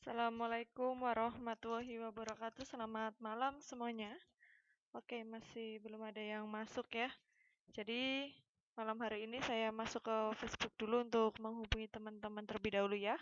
Assalamualaikum warahmatullahi wabarakatuh. Selamat malam semuanya. Oke, masih belum ada yang masuk ya. Jadi malam hari ini saya masuk ke Facebook dulu untuk menghubungi teman-teman terlebih dahulu ya.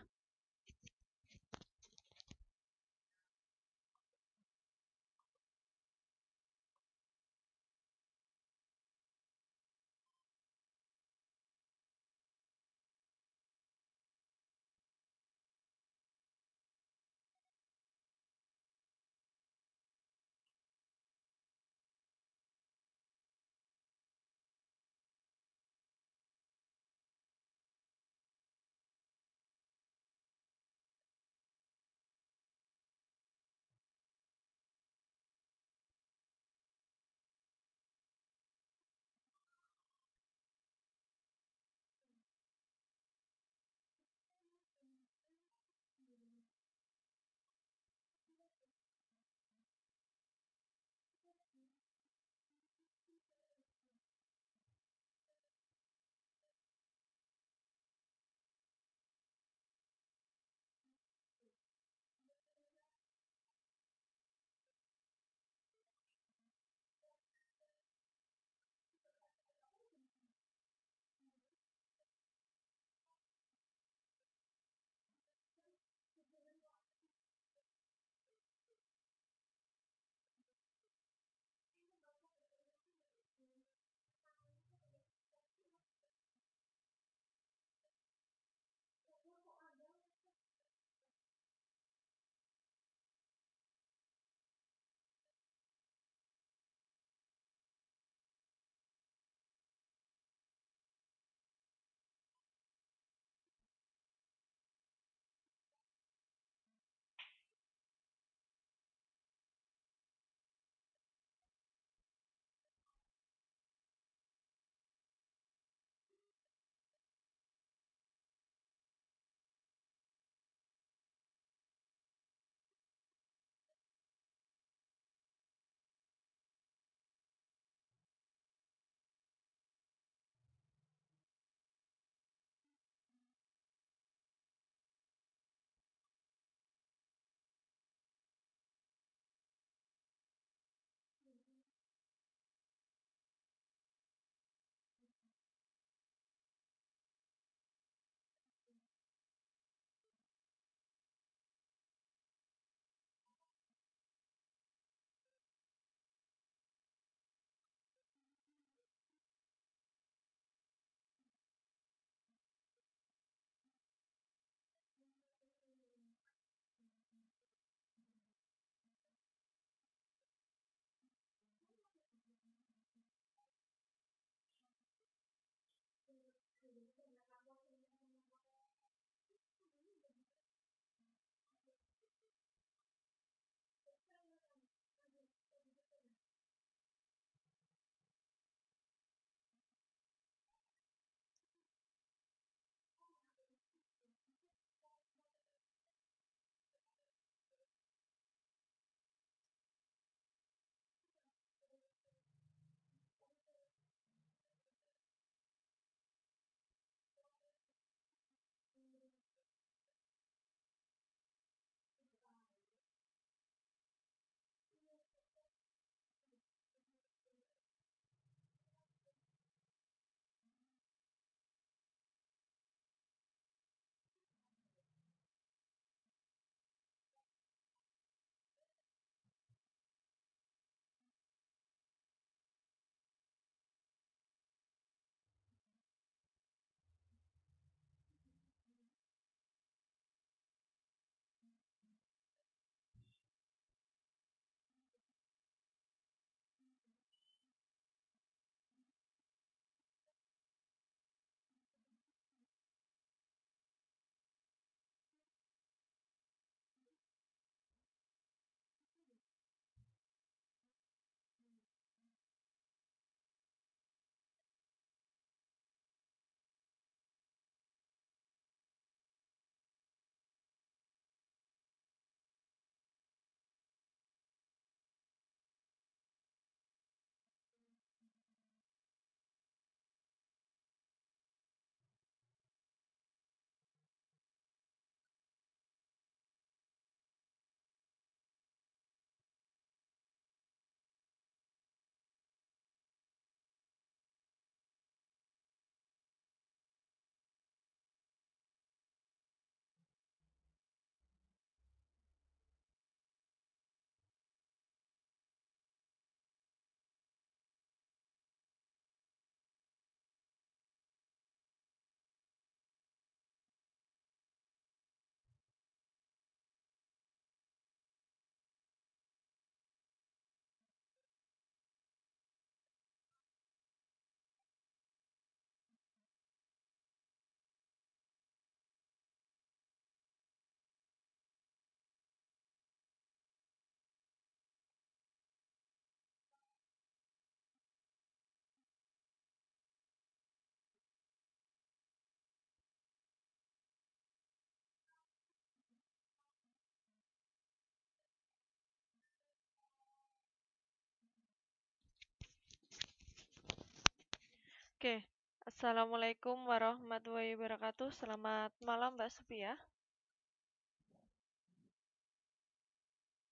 Oke. Assalamualaikum warahmatullahi wabarakatuh. Selamat malam Mbak Supia.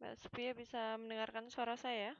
Mbak Supia bisa mendengarkan suara saya?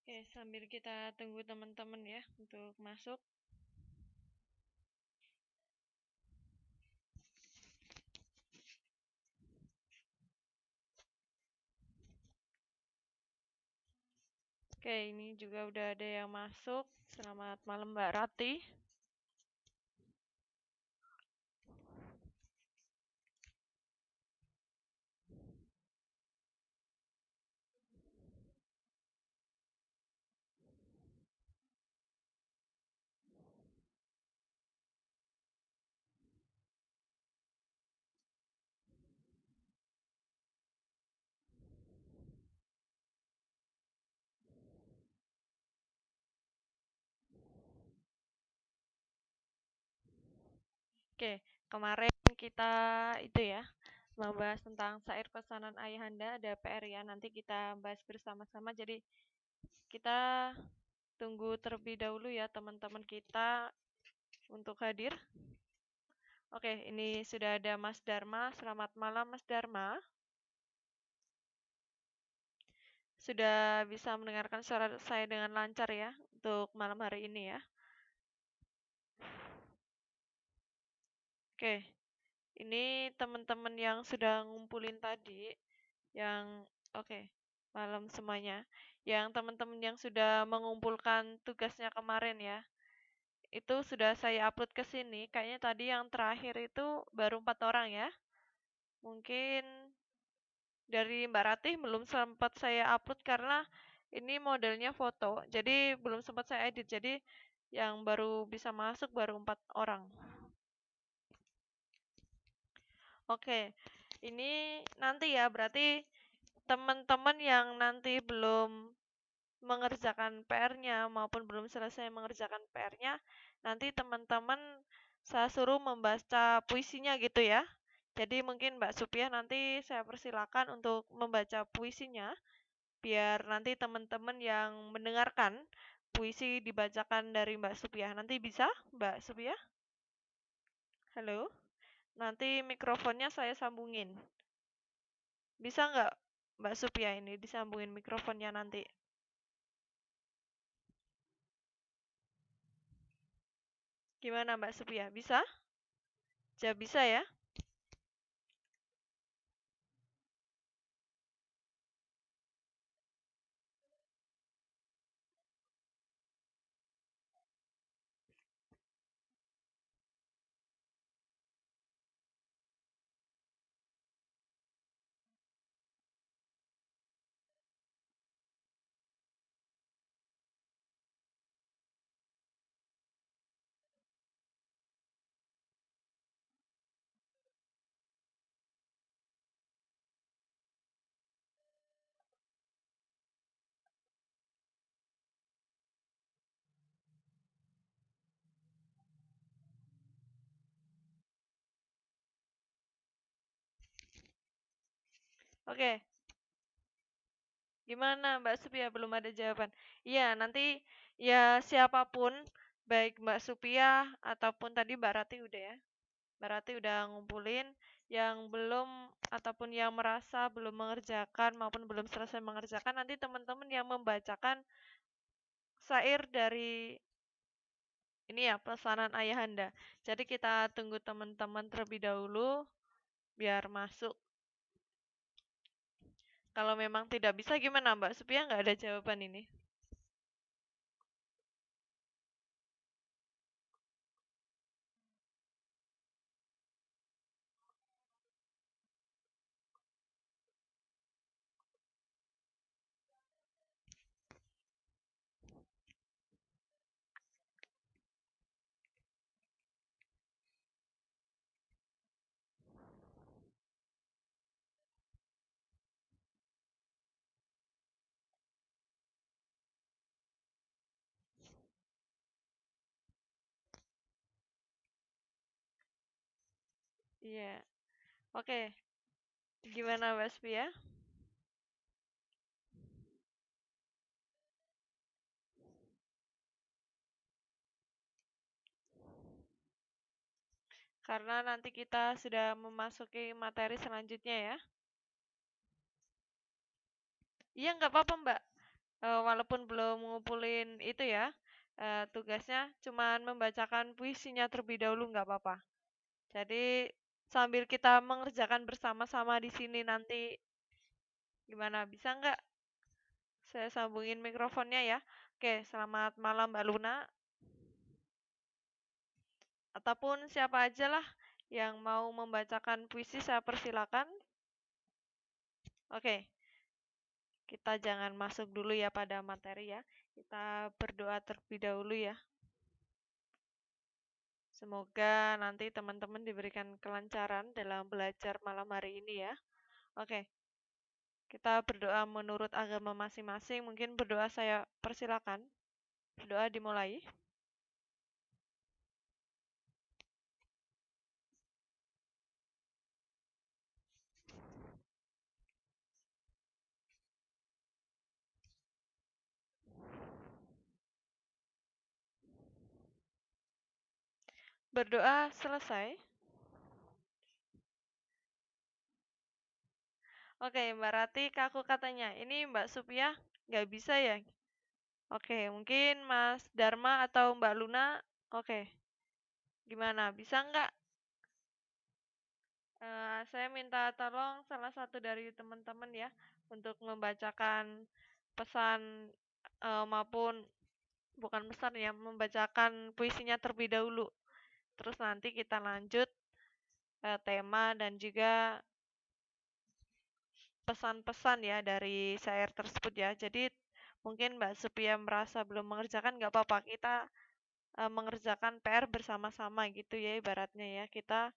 Oke, sambil kita tunggu teman-teman ya untuk masuk. Oke, ini juga udah ada yang masuk. Selamat malam Mbak Rati. Oke, kemarin kita itu ya membahas tentang syair pesanan Ayahanda, ada PR ya. Nanti kita bahas bersama-sama. Jadi kita tunggu terlebih dahulu ya teman-teman kita untuk hadir. Oke, ini sudah ada Mas Dharma. Selamat malam Mas Dharma. Sudah bisa mendengarkan suara saya dengan lancar ya untuk malam hari ini ya. Oke, ini teman-teman yang sudah ngumpulin tadi, yang oke, malam semuanya. Yang teman-teman yang sudah mengumpulkan tugasnya kemarin ya, itu sudah saya upload ke sini. Kayaknya tadi yang terakhir itu baru 4 orang ya. Mungkin dari Mbak Ratih belum sempat saya upload karena ini modelnya foto, jadi belum sempat saya edit. Jadi yang baru bisa masuk baru 4 orang. Oke, ini nanti ya berarti teman-teman yang nanti belum mengerjakan PR-nya maupun belum selesai mengerjakan PR-nya, nanti teman-teman saya suruh membaca puisinya gitu ya. Jadi mungkin Mbak Supia nanti saya persilakan untuk membaca puisinya, biar nanti teman-teman yang mendengarkan puisi dibacakan dari Mbak Supia. Nanti bisa Mbak Supia? Halo? Nanti mikrofonnya saya sambungin. Bisa nggak Mbak Supia ini disambungin mikrofonnya nanti? Gimana Mbak Supia? Bisa? Jawab bisa ya? Oke, gimana Mbak Supia? Belum ada jawaban. Iya, nanti ya siapapun, baik Mbak Supia ataupun tadi Mbak Rati udah ya. Mbak Rati udah ngumpulin yang belum ataupun yang merasa belum mengerjakan maupun belum selesai mengerjakan, nanti teman-teman yang membacakan syair dari Ini ya pesanan ayahanda. Jadi kita tunggu teman-teman terlebih dahulu biar masuk. Kalau memang tidak bisa gimana Mbak Supaya nggak ada jawaban ini? Iya. Oke. Gimana Mbak Supaya? Karena nanti kita sudah memasuki materi selanjutnya ya. Iya nggak apa-apa Mbak. Walaupun belum ngumpulin itu ya, tugasnya cuman membacakan puisinya terlebih dahulu nggak apa-apa. Jadi sambil kita mengerjakan bersama-sama di sini nanti gimana? Bisa nggak saya sambungin mikrofonnya ya? Oke, selamat malam Mbak Luna. Ataupun siapa aja lah yang mau membacakan puisi saya persilakan. Oke, kita jangan masuk dulu ya pada materi ya. Kita berdoa terlebih dahulu ya. Semoga nanti teman-teman diberikan kelancaran dalam belajar malam hari ini ya. Oke, kita berdoa menurut agama masing-masing. Mungkin berdoa saya persilakan. Berdoa dimulai. Berdoa selesai. Oke, Mbak Rati, aku katanya, ini Mbak Supia nggak bisa ya? Oke, mungkin Mas Dharma atau Mbak Luna, oke. Gimana, bisa nggak? Saya minta tolong salah satu dari teman-teman ya, untuk membacakan pesan maupun bukan pesan ya, membacakan puisinya terlebih dahulu. Terus nanti kita lanjut tema dan juga pesan-pesan ya dari syair tersebut ya. Jadi mungkin Mbak Supia merasa belum mengerjakan nggak apa-apa. Kita mengerjakan PR bersama-sama gitu ya ibaratnya ya. Kita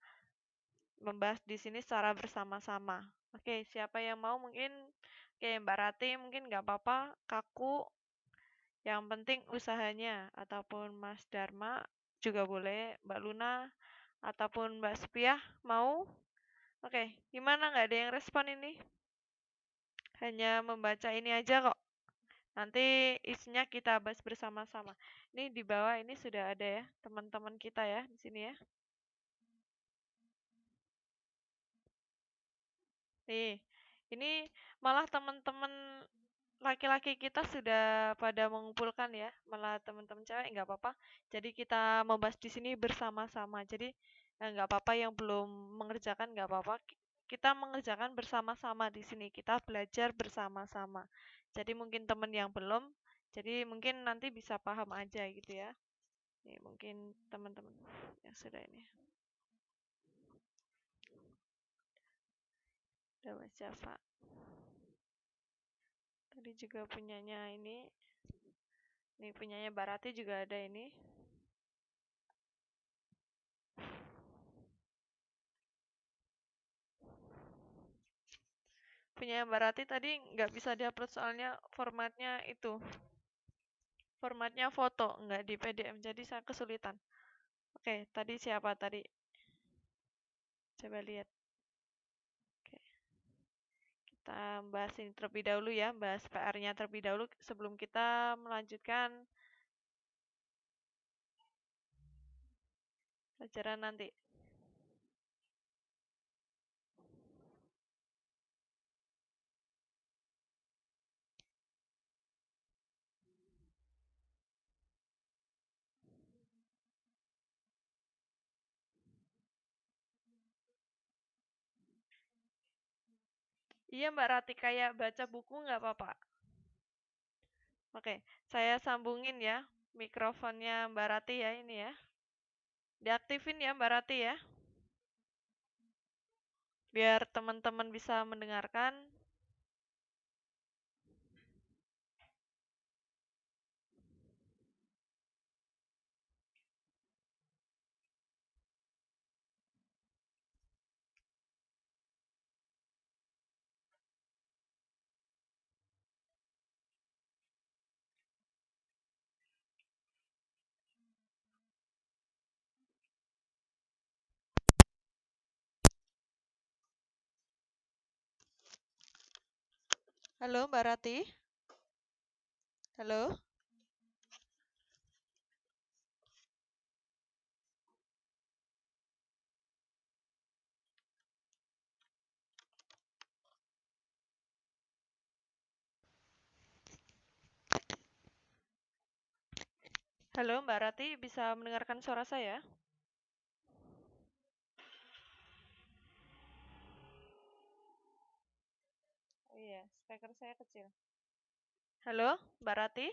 membahas di sini secara bersama-sama. Oke, siapa yang mau mungkin Oke, Mbak Rati mungkin nggak apa-apa, kaku. Yang penting usahanya ataupun Mas Dharma juga boleh, Mbak Luna ataupun Mbak Supia mau? Oke, gimana nggak ada yang respon ini? Hanya membaca ini aja kok. Nanti isinya kita bahas bersama-sama. Ini di bawah ini sudah ada ya teman-teman kita ya di sini ya. Nih, ini malah teman-teman laki-laki kita sudah pada mengumpulkan ya, malah teman-teman cewek nggak apa-apa. Jadi kita membahas di sini bersama-sama. Jadi nggak apa-apa yang belum mengerjakan nggak apa-apa. Kita mengerjakan bersama-sama di sini. Kita belajar bersama-sama. Jadi mungkin teman yang belum, jadi mungkin nanti bisa paham aja gitu ya. Nih, mungkin teman-teman yang sudah ini. Udah baca Pak. Tadi juga punyanya ini. Nih punyanya Barati juga ada ini. Punya Mbak Rati tadi nggak bisa diupload soalnya formatnya itu. Formatnya foto, nggak di PDF, jadi saya kesulitan. Oke, tadi siapa tadi? Coba lihat. Oke, kita bahas ini terlebih dahulu ya, bahas PR-nya terlebih dahulu sebelum kita melanjutkan pelajaran nanti. Iya Mbak Rati, kayak baca buku nggak apa-apa. Oke, saya sambungin ya mikrofonnya Mbak Rati ya ini ya. Diaktifin ya Mbak Rati ya, biar teman-teman bisa mendengarkan. Halo Mbak Rati, halo. Halo Mbak Rati, bisa mendengarkan suara saya? Oh iya, speaker saya kecil. Halo Mbak Rati?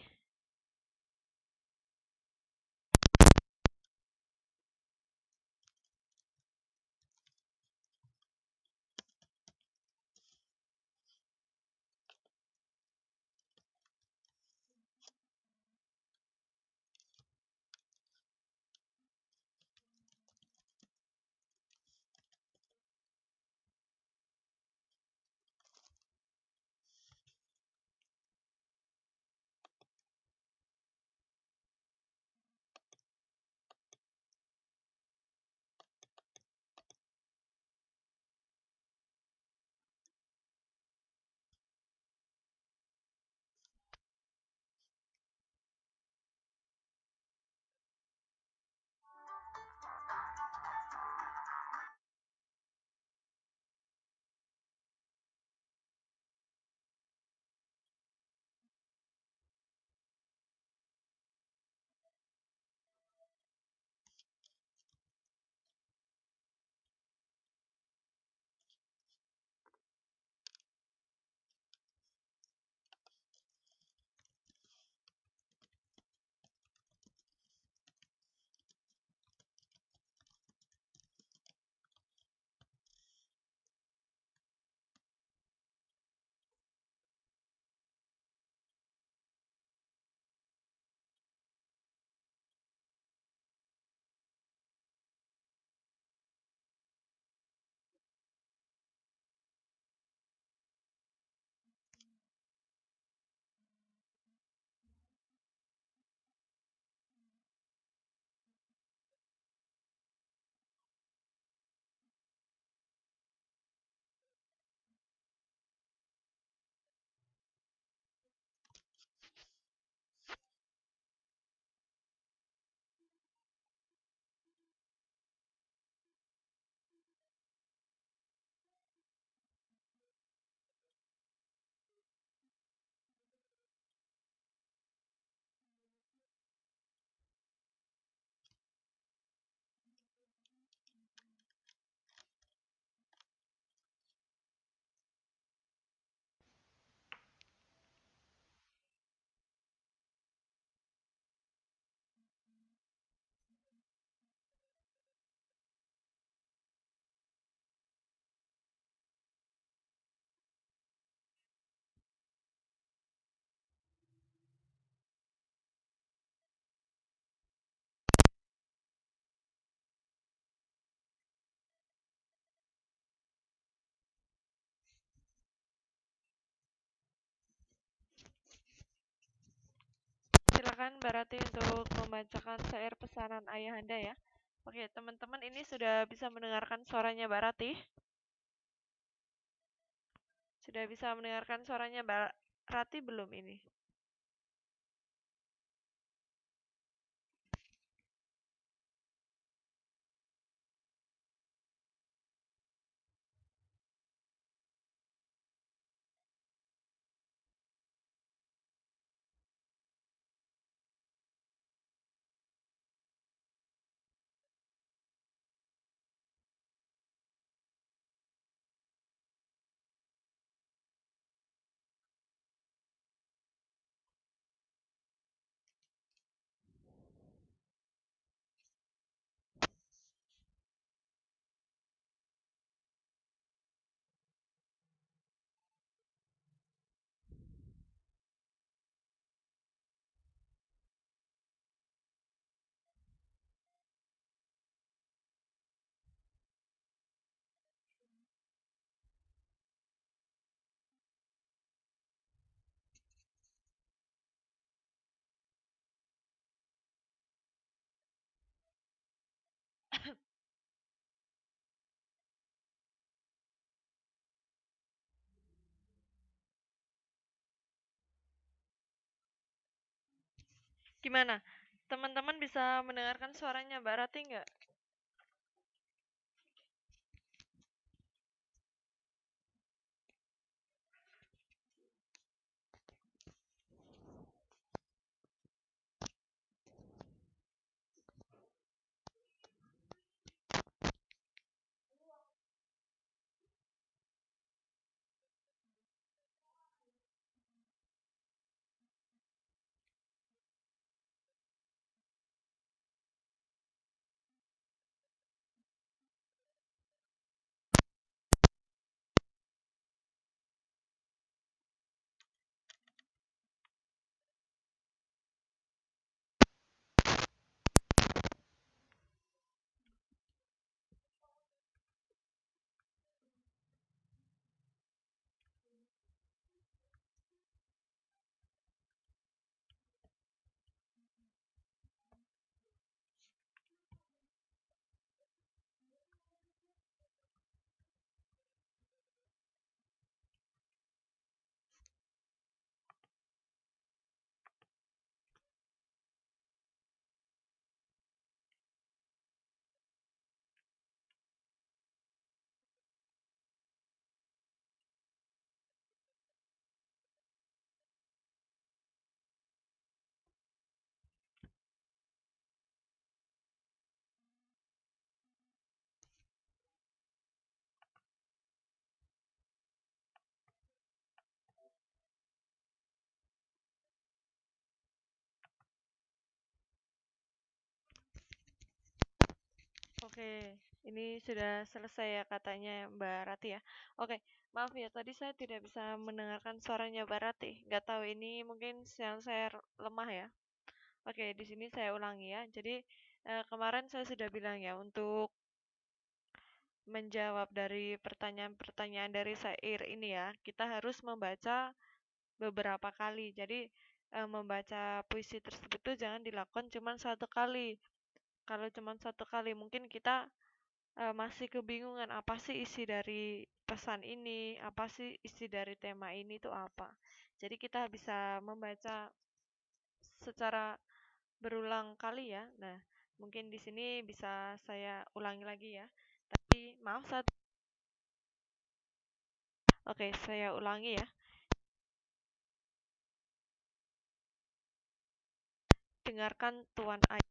Silakan Mbak Rati untuk membacakan syair pesanan Ayahanda ya. Oke, teman-teman ini sudah bisa mendengarkan suaranya Mbak Rati? Sudah bisa mendengarkan suaranya Mbak Rati belum ini? Gimana? Teman-teman bisa mendengarkan suaranya Mbak Rati nggak? Oke, ini sudah selesai ya katanya Mbak Rati ya. Oke, maaf ya tadi saya tidak bisa mendengarkan suaranya Mbak Rati. Nggak tahu ini mungkin sinyal saya lemah ya. Oke, di sini saya ulangi ya. Jadi kemarin saya sudah bilang ya untuk menjawab dari pertanyaan-pertanyaan dari syair ini ya, kita harus membaca beberapa kali. Jadi membaca puisi tersebut tuh jangan dilakukan cuma satu kali. Kalau cuma satu kali mungkin kita masih kebingungan apa sih isi dari pesan ini, apa sih isi dari tema ini itu apa. Jadi kita bisa membaca secara berulang kali ya. Nah, mungkin di sini bisa saya ulangi lagi ya. Tapi maaf saat Oke, saya ulangi ya. Dengarkan Tuan Ayat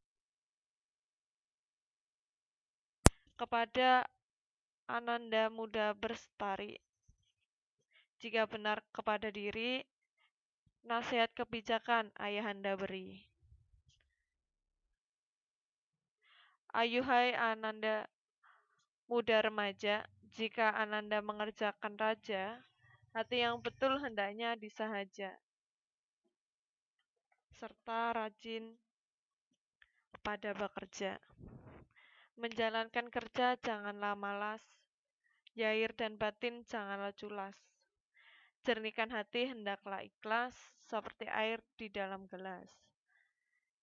kepada Ananda Muda Bestari. Jika benar kepada diri, nasihat kebijakan ayahanda beri. Ayuhai Ananda muda remaja, jika Ananda mengerjakan raja, hati yang betul hendaknya disahaja, serta rajin pada bekerja. Menjalankan kerja janganlah malas, yair dan batin janganlah culas. Jernihkan hati hendaklah ikhlas, seperti air di dalam gelas.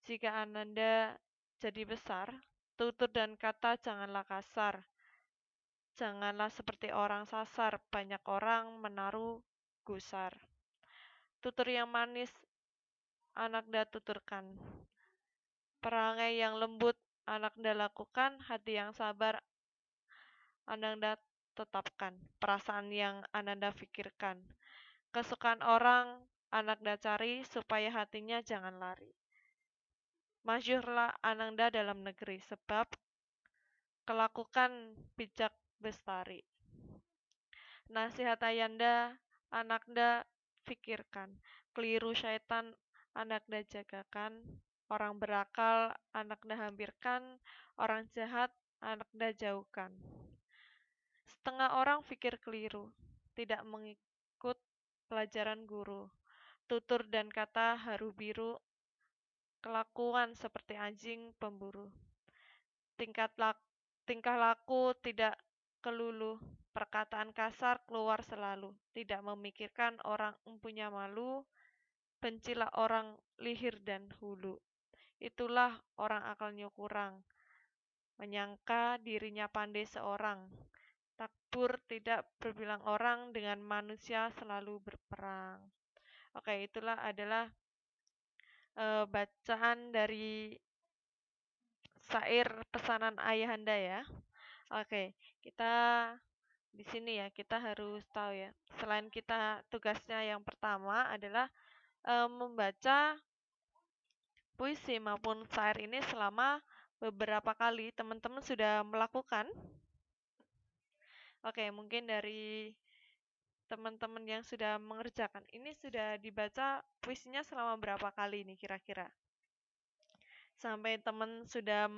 Jika Ananda jadi besar, tutur dan kata janganlah kasar. Janganlah seperti orang sasar, banyak orang menaruh gusar. Tutur yang manis Anakda tuturkan. Perangai yang lembut Anakda lakukan, hati yang sabar Ananda tetapkan. Perasaan yang Ananda pikirkan. Kesukaan orang Anakda cari supaya hatinya jangan lari. Masyhurlah Ananda dalam negeri sebab kelakukan bijak bestari. Nasihat ayanda Anakda pikirkan. Keliru syaitan Anakda jagakan. Orang berakal Anakda hampirkan. Orang jahat Anakda jauhkan. Setengah orang pikir keliru, tidak mengikut pelajaran guru. Tutur dan kata haru biru, kelakuan seperti anjing pemburu. Tingkah laku tidak kelulu, perkataan kasar keluar selalu, tidak memikirkan orang empunya malu, bencilah orang lihir dan hulu. Itulah orang akalnya kurang, menyangka dirinya pandai seorang. Takbur tidak berbilang orang, dengan manusia selalu berperang. Oke, itulah adalah bacaan dari syair pesanan ayahanda ya. Oke, kita di sini ya, kita harus tahu ya. Selain kita tugasnya yang pertama adalah membaca puisi maupun syair ini selama beberapa kali teman-teman sudah melakukan. Oke, mungkin dari teman-teman yang sudah mengerjakan ini sudah dibaca puisinya selama berapa kali nih kira-kira? Sampai teman sudah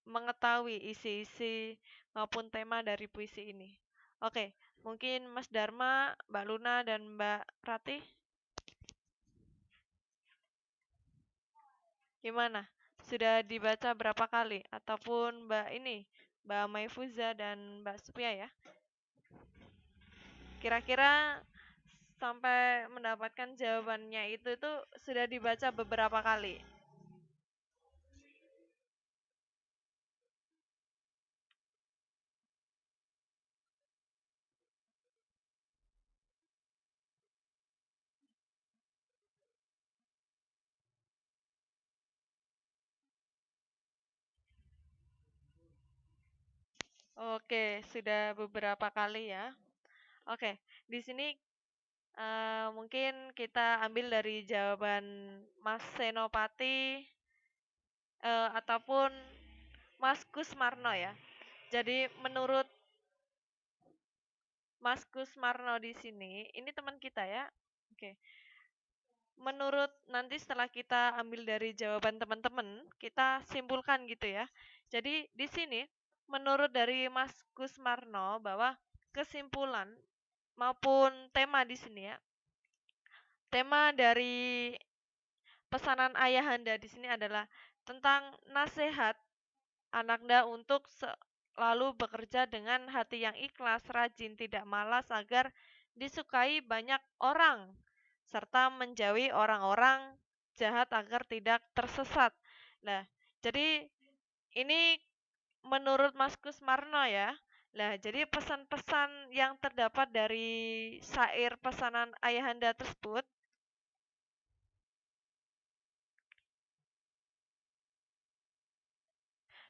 mengetahui isi-isi maupun tema dari puisi ini. Oke, mungkin Mas Dharma, Mbak Luna, dan Mbak Ratih, gimana? Sudah dibaca berapa kali? Ataupun Mbak ini, Mbak Maifuza dan Mbak Supia ya? Kira-kira sampai mendapatkan jawabannya itu tuh sudah dibaca beberapa kali. Oke, sudah beberapa kali ya. Oke, di sini mungkin kita ambil dari jawaban Mas Senopati ataupun Mas Kusmarno ya. Jadi menurut Mas Kusmarno di sini, ini teman kita ya. Oke. Menurut nanti setelah kita ambil dari jawaban teman-teman, kita simpulkan gitu ya. Jadi di sini menurut dari Mas Kusmarno bahwa kesimpulan maupun tema di sini ya. Tema dari pesanan ayahanda di sini adalah tentang nasihat anaknya untuk selalu bekerja dengan hati yang ikhlas, rajin, tidak malas agar disukai banyak orang serta menjauhi orang-orang jahat agar tidak tersesat. Nah, jadi ini menurut Mas Kusmarno ya. Nah, jadi pesan-pesan yang terdapat dari syair pesanan ayahanda tersebut.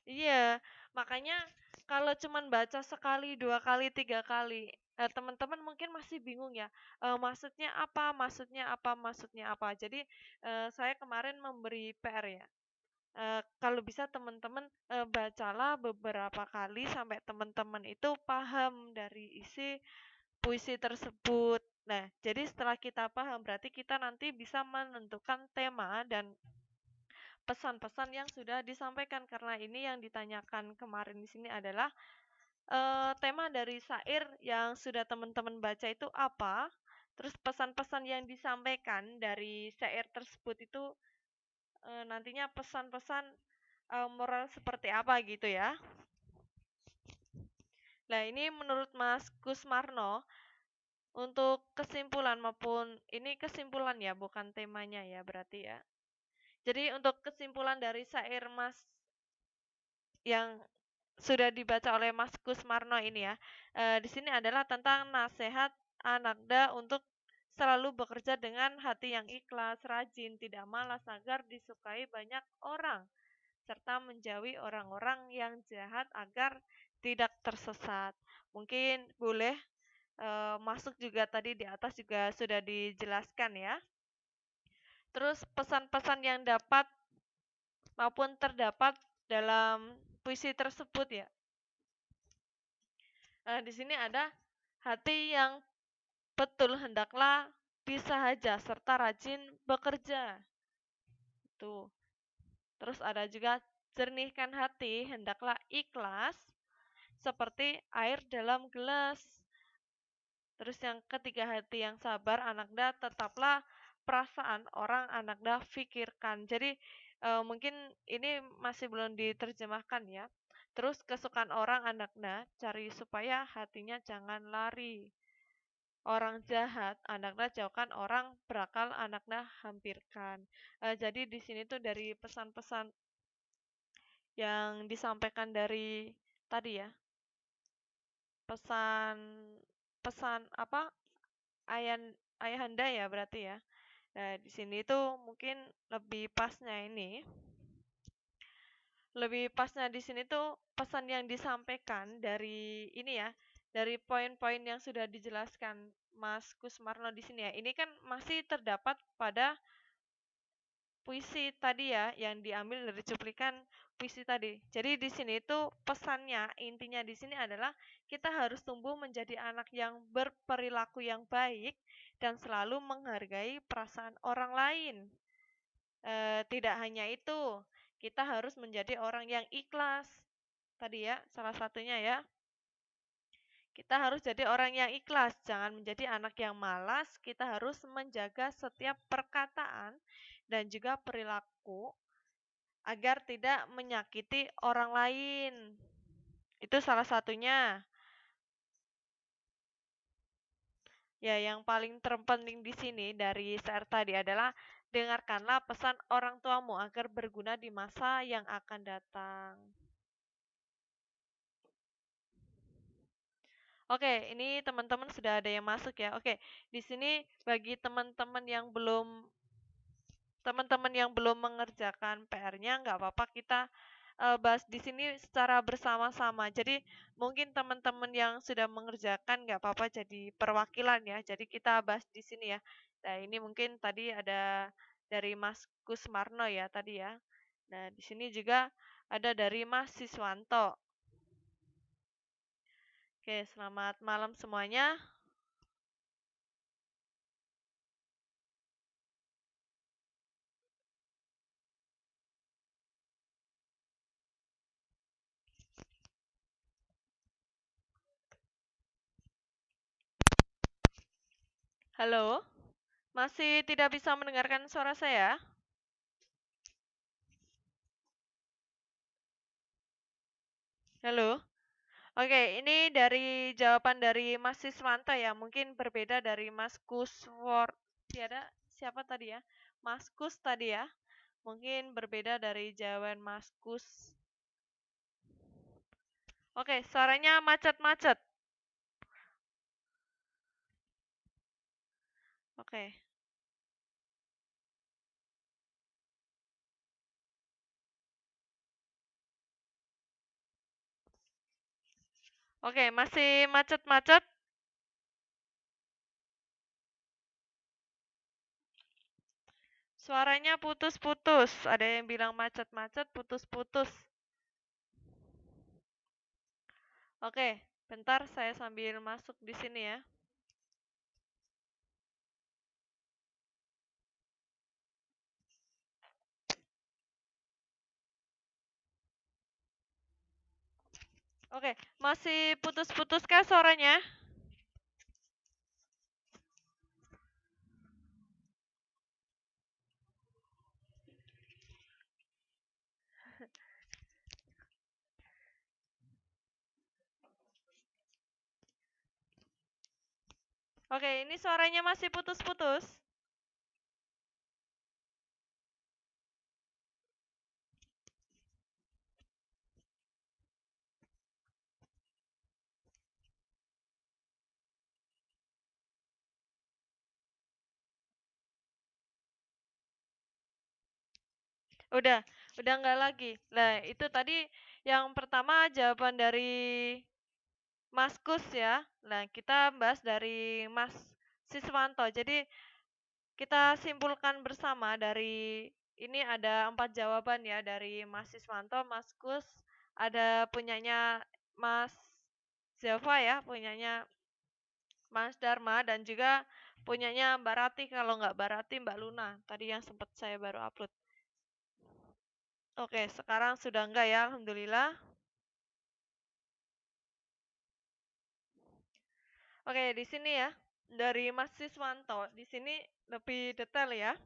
Iya, makanya kalau cuman baca sekali, dua kali, tiga kali, teman-teman mungkin masih bingung ya, maksudnya apa, maksudnya apa, maksudnya apa. Jadi saya kemarin memberi PR ya. Kalau bisa teman-teman bacalah beberapa kali sampai teman-teman itu paham dari isi puisi tersebut. Nah, jadi setelah kita paham, berarti kita nanti bisa menentukan tema dan pesan-pesan yang sudah disampaikan karena ini yang ditanyakan kemarin di sini adalah tema dari syair yang sudah teman-teman baca itu apa, terus pesan-pesan yang disampaikan dari syair tersebut itu nantinya pesan-pesan moral seperti apa gitu ya. Nah ini menurut Mas Kusmarno untuk kesimpulan maupun ini kesimpulan ya bukan temanya ya berarti ya. Jadi untuk kesimpulan dari syair Mas yang sudah dibaca oleh Mas Kusmarno ini ya. Di sini adalah tentang nasihat anakda untuk selalu bekerja dengan hati yang ikhlas, rajin, tidak malas agar disukai banyak orang serta menjauhi orang-orang yang jahat agar tidak tersesat. Mungkin boleh masuk juga tadi di atas juga sudah dijelaskan ya. Terus pesan-pesan yang dapat maupun terdapat dalam puisi tersebut ya. Di sini ada hati yang betul hendaklah bisa saja serta rajin bekerja. Tuh. Terus ada juga jernihkan hati hendaklah ikhlas seperti air dalam gelas. Terus yang ketiga hati yang sabar anaknya tetaplah perasaan orang anaknya pikirkan. Jadi mungkin ini masih belum diterjemahkan ya. Terus kesukaan orang anaknya cari supaya hatinya jangan lari. Orang jahat anaknya jauhkan, orang berakal anaknya hampirkan. Jadi di sini tuh dari pesan-pesan yang disampaikan dari tadi ya. Pesan pesan apa? Ayahanda ya berarti ya. Nah, di sini tuh mungkin lebih pasnya ini. Lebih pasnya di sini tuh pesan yang disampaikan dari ini ya, dari poin-poin yang sudah dijelaskan Mas Kusmarno di sini ya. Ini kan masih terdapat pada puisi tadi ya, yang diambil dari cuplikan puisi tadi. Jadi di sini itu pesannya, intinya di sini adalah kita harus tumbuh menjadi anak yang berperilaku yang baik dan selalu menghargai perasaan orang lain. Tidak hanya itu, kita harus menjadi orang yang ikhlas. Tadi ya, salah satunya ya. Kita harus jadi orang yang ikhlas, jangan menjadi anak yang malas. Kita harus menjaga setiap perkataan dan juga perilaku agar tidak menyakiti orang lain. Itu salah satunya. Ya, yang paling terpenting di sini dari share tadi adalah dengarkanlah pesan orang tuamu agar berguna di masa yang akan datang. Oke, ini teman-teman sudah ada yang masuk ya. Oke, di sini bagi teman-teman yang belum mengerjakan PR-nya, nggak apa-apa kita bahas di sini secara bersama-sama. Jadi mungkin teman-teman yang sudah mengerjakan nggak apa-apa jadi perwakilan ya. Jadi kita bahas di sini ya. Nah, ini mungkin tadi ada dari Mas Kusmarno ya tadi ya. Nah, di sini juga ada dari Mas Siswanto. Oke, selamat malam semuanya. Halo, masih tidak bisa mendengarkan suara saya? Halo? Oke, ini dari jawaban dari Mas Siswanto ya, mungkin berbeda dari Mas Kuswor. Tiada siapa tadi ya? Mas Kus tadi ya. Mungkin berbeda dari jawaban Mas Kus. Oke, suaranya macet-macet. Oke. Oke, masih macet-macet. Suaranya putus-putus. Ada yang bilang macet-macet, putus-putus. Oke, bentar saya sambil masuk di sini ya. Oke, masih putus-putus kah suaranya? Oke, ini suaranya masih putus-putus. Udah enggak lagi. Nah, itu tadi yang pertama jawaban dari Mas Kus ya. Nah, kita bahas dari Mas Siswanto. Jadi, kita simpulkan bersama dari ini ada 4 jawaban ya dari Mas Siswanto, Mas Kus, ada punyanya Mas Zeva ya, punyanya Mas Dharma, dan juga punyanya Mbak Rati, kalau nggak Mbak Rati, Mbak Luna. Tadi yang sempat saya baru upload. Oke, sekarang sudah enggak ya, Alhamdulillah. Oke, di sini ya, dari Mas Siswanto, di sini lebih detail ya.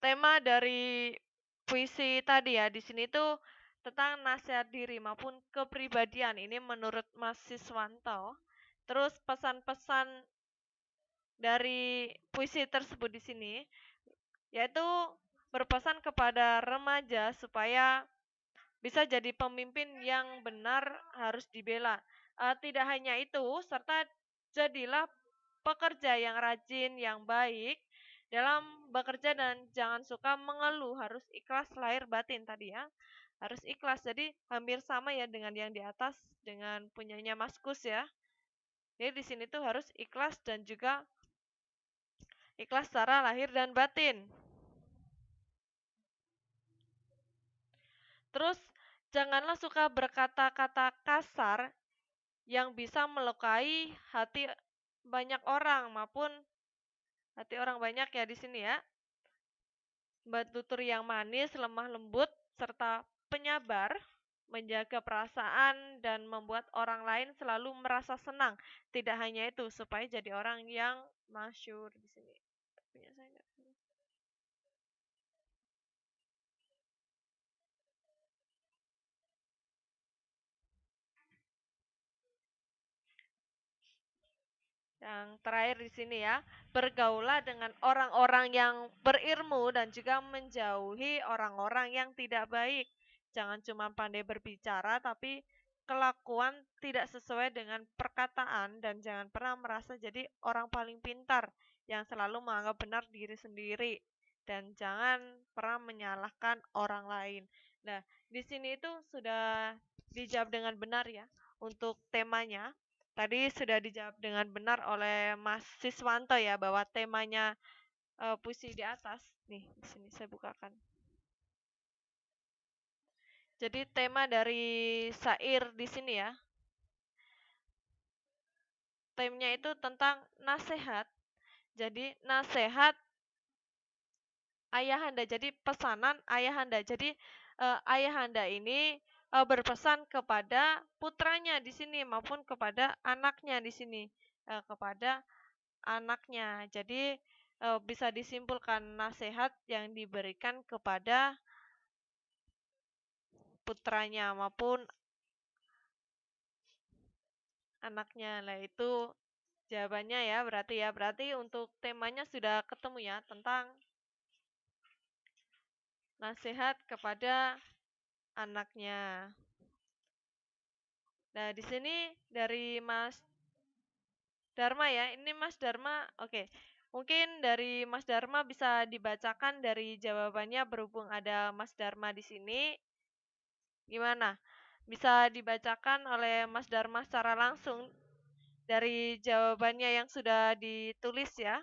Tema dari puisi tadi ya, di sini tuh tentang nasihat diri maupun kepribadian. Ini menurut Mas Siswanto. Terus pesan-pesan dari puisi tersebut di sini, yaitu berpesan kepada remaja supaya bisa jadi pemimpin yang benar harus dibela. Tidak hanya itu, serta jadilah pekerja yang rajin, yang baik, dalam bekerja dan jangan suka mengeluh, harus ikhlas lahir batin tadi ya. Harus ikhlas. Jadi hampir sama ya dengan yang di atas dengan punyanya Mas Kus ya. Jadi di sini tuh harus ikhlas dan juga ikhlas secara lahir dan batin. Terus janganlah suka berkata-kata kasar yang bisa melukai hati banyak orang maupun hati orang banyak ya di sini ya. Tutur yang manis, lemah lembut, serta penyabar, menjaga perasaan dan membuat orang lain selalu merasa senang. Tidak hanya itu, supaya jadi orang yang masyhur di sini. Punya saya nggak? Yang terakhir di sini ya, bergaulah dengan orang-orang yang berilmu dan juga menjauhi orang-orang yang tidak baik. Jangan cuma pandai berbicara, tapi kelakuan tidak sesuai dengan perkataan dan jangan pernah merasa jadi orang paling pintar yang selalu menganggap benar diri sendiri dan jangan pernah menyalahkan orang lain. Nah, di sini itu sudah dijawab dengan benar ya untuk temanya. Tadi sudah dijawab dengan benar oleh Mas Siswanto ya bahwa temanya puisi di atas. Nih, di sini saya bukakan. Jadi tema dari syair di sini ya. Temanya itu tentang nasihat. Jadi nasihat ayahanda. Jadi pesanan ayahanda. Jadi ayahanda ini berpesan kepada putranya di sini maupun kepada anaknya di sini. Kepada anaknya. Jadi bisa disimpulkan nasihat yang diberikan kepada putranya maupun anaknya. Lah itu jawabannya ya berarti ya. Berarti untuk temanya sudah ketemu ya tentang nasihat kepada anaknya. Nah, di sini dari Mas Dharma ya. Ini Mas Dharma, oke. Mungkin dari Mas Dharma bisa dibacakan dari jawabannya berhubung ada Mas Dharma di sini. Gimana? Bisa dibacakan oleh Mas Dharma secara langsung dari jawabannya yang sudah ditulis ya.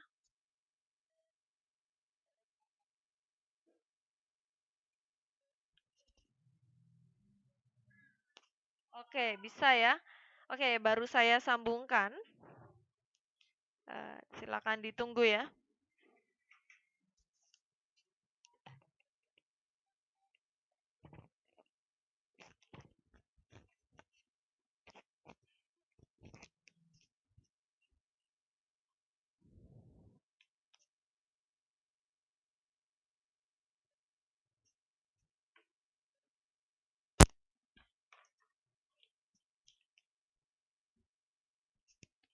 Oke, bisa ya. Oke, baru saya sambungkan. Silakan ditunggu ya.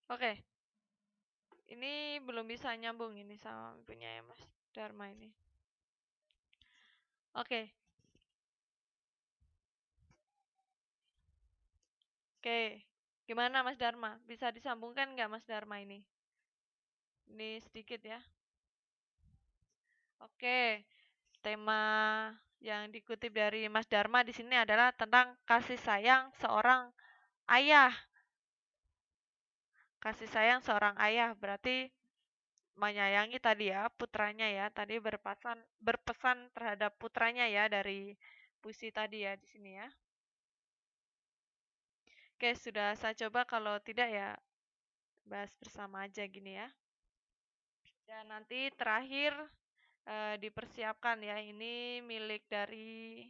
Oke, ini belum bisa nyambung ini sama punya ya Mas Dharma ini. Oke, oke. Gimana Mas Dharma? Bisa disambungkan nggak Mas Dharma ini? Ini sedikit ya. Oke, tema yang dikutip dari Mas Dharma di sini adalah tentang kasih sayang seorang ayah. Kasih sayang seorang ayah berarti menyayangi tadi ya putranya ya. Tadi berpesan terhadap putranya ya dari puisi tadi ya di sini ya. Oke, sudah saya coba kalau tidak ya bahas bersama aja gini ya. Dan nanti terakhir dipersiapkan ya ini milik dari